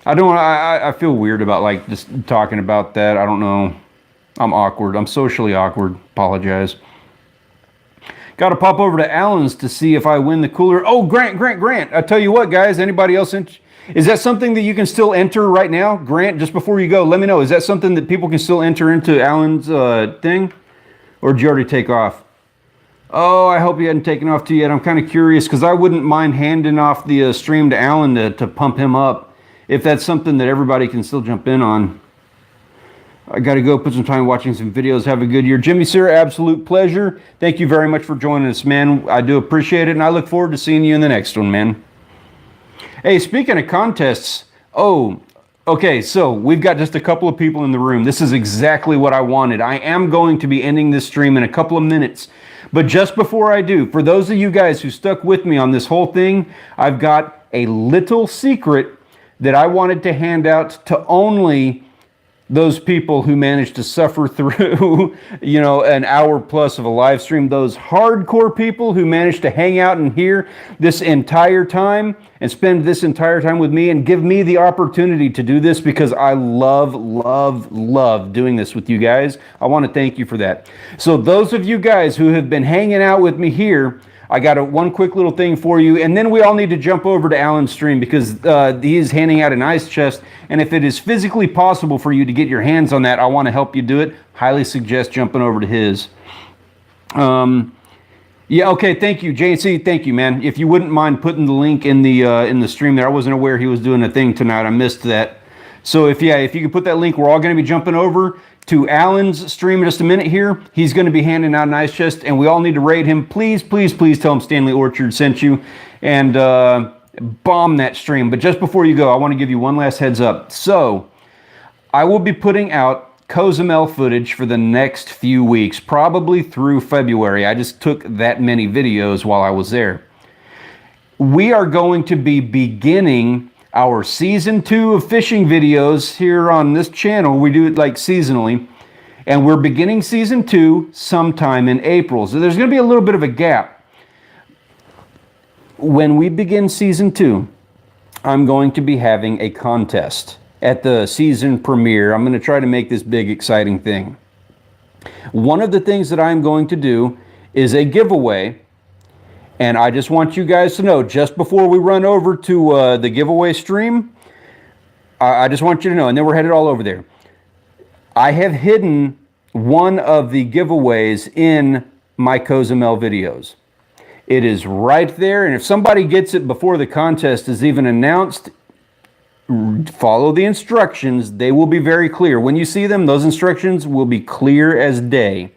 A: I feel weird about like just talking about that. I don't know. I'm awkward. I'm socially awkward. Apologize. Got to pop over to Allen's to see if I win the cooler. Oh, Grant. I tell you what, guys. Anybody else? Is that something that you can still enter right now? Grant, just before you go, let me know. Is that something that people can still enter into Allen's thing? Or did you already take off? Oh, I hope you hadn't taken off too yet. I'm kind of curious because I wouldn't mind handing off the stream to Alan to pump him up if that's something that everybody can still jump in on. I got to go put some time watching some videos. Have a good year. Jimmy, sir, absolute pleasure. Thank you very much for joining us, man. I do appreciate it, and I look forward to seeing you in the next one, man. Hey, speaking of contests, okay, so we've got just a couple of people in the room. This is exactly what I wanted. I am going to be ending this stream in a couple of minutes. But just before I do, for those of you guys who stuck with me on this whole thing, I've got a little secret that I wanted to hand out to only those people who managed to suffer through, you know, an hour plus of a live stream, those hardcore people who managed to hang out in here this entire time and spend this entire time with me and give me the opportunity to do this because I love doing this with you guys. I want to thank you for that. So those of you guys who have been hanging out with me here, I got one quick little thing for you, and then we all need to jump over to Alan's stream because he is handing out an ice chest, and if it is physically possible for you to get your hands on that, I want to help you do it. Highly suggest jumping over to his. Yeah, okay, thank you, JC, thank you, man. If you wouldn't mind putting the link in the stream there. I wasn't aware he was doing a thing tonight. I missed that. So if you could put that link, we're all going to be jumping over to Alan's stream in just a minute here. He's going to be handing out an ice chest, and we all need to raid him. Please tell him Stanley Orchard sent you, and bomb that stream. But just before you go, I want to give you one last heads up. So I will be putting out Cozumel footage for the next few weeks, probably through February. I just took that many videos while I was there. We are going to be beginning our season 2 of fishing videos here on this channel. We do it like seasonally, and we're beginning season 2 sometime in April. So there's going to be a little bit of a gap. When we begin season 2, I'm going to be having a contest at the season premiere. I'm going to try to make this big, exciting thing. One of the things that I'm going to do is a giveaway. And I just want you guys to know, just before we run over to the giveaway stream, I just want you to know, and then we're headed all over there. I have hidden one of the giveaways in my Cozumel videos. It is right there, and if somebody gets it before the contest is even announced, Follow the instructions. They will be very clear. When you see them, those instructions will be clear as day.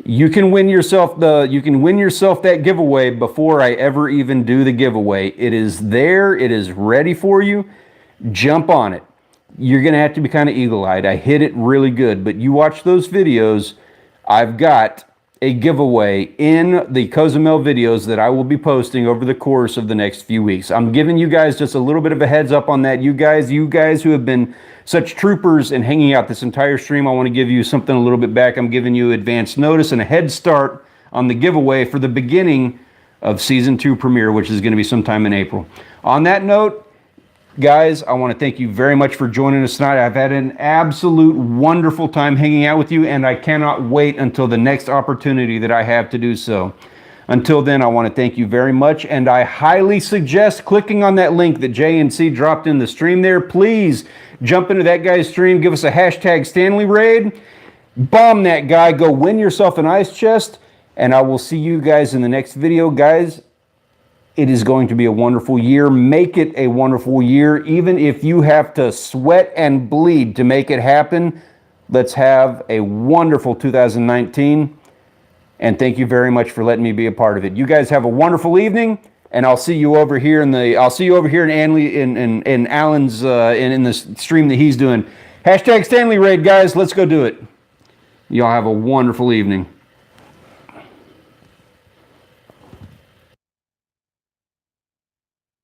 A: You can win yourself that giveaway before I ever even do the giveaway. It is there. It is ready for you. Jump on it. You're going to have to be kind of eagle-eyed. I hit it really good, but you watch those videos. I've got a giveaway in the Cozumel videos that I will be posting over the course of the next few weeks. I'm giving you guys just a little bit of a heads up on that. You guys who have been such troopers and hanging out this entire stream, I want to give you something a little bit back. I'm giving you advance notice and a head start on the giveaway for the beginning of Season 2 premiere, which is going to be sometime in April. On that note, guys, I want to thank you very much for joining us tonight. I've had an absolute wonderful time hanging out with you, and I cannot wait until the next opportunity that I have to do so. Until then, I want to thank you very much, and I highly suggest clicking on that link that JNC dropped in the stream there. Please jump into that guy's stream, give us a hashtag Stanley raid, bomb that guy, go win yourself an ice chest, and I will see you guys in the next video. Guys, it is going to be a wonderful year. Make it a wonderful year. Even if you have to sweat and bleed to make it happen, let's have a wonderful 2019. And thank you very much for letting me be a part of it. You guys have a wonderful evening, and I'll see you over here in Alan's in the stream that he's doing. Hashtag Stanley Raid, guys. Let's go do it. Y'all have a wonderful evening.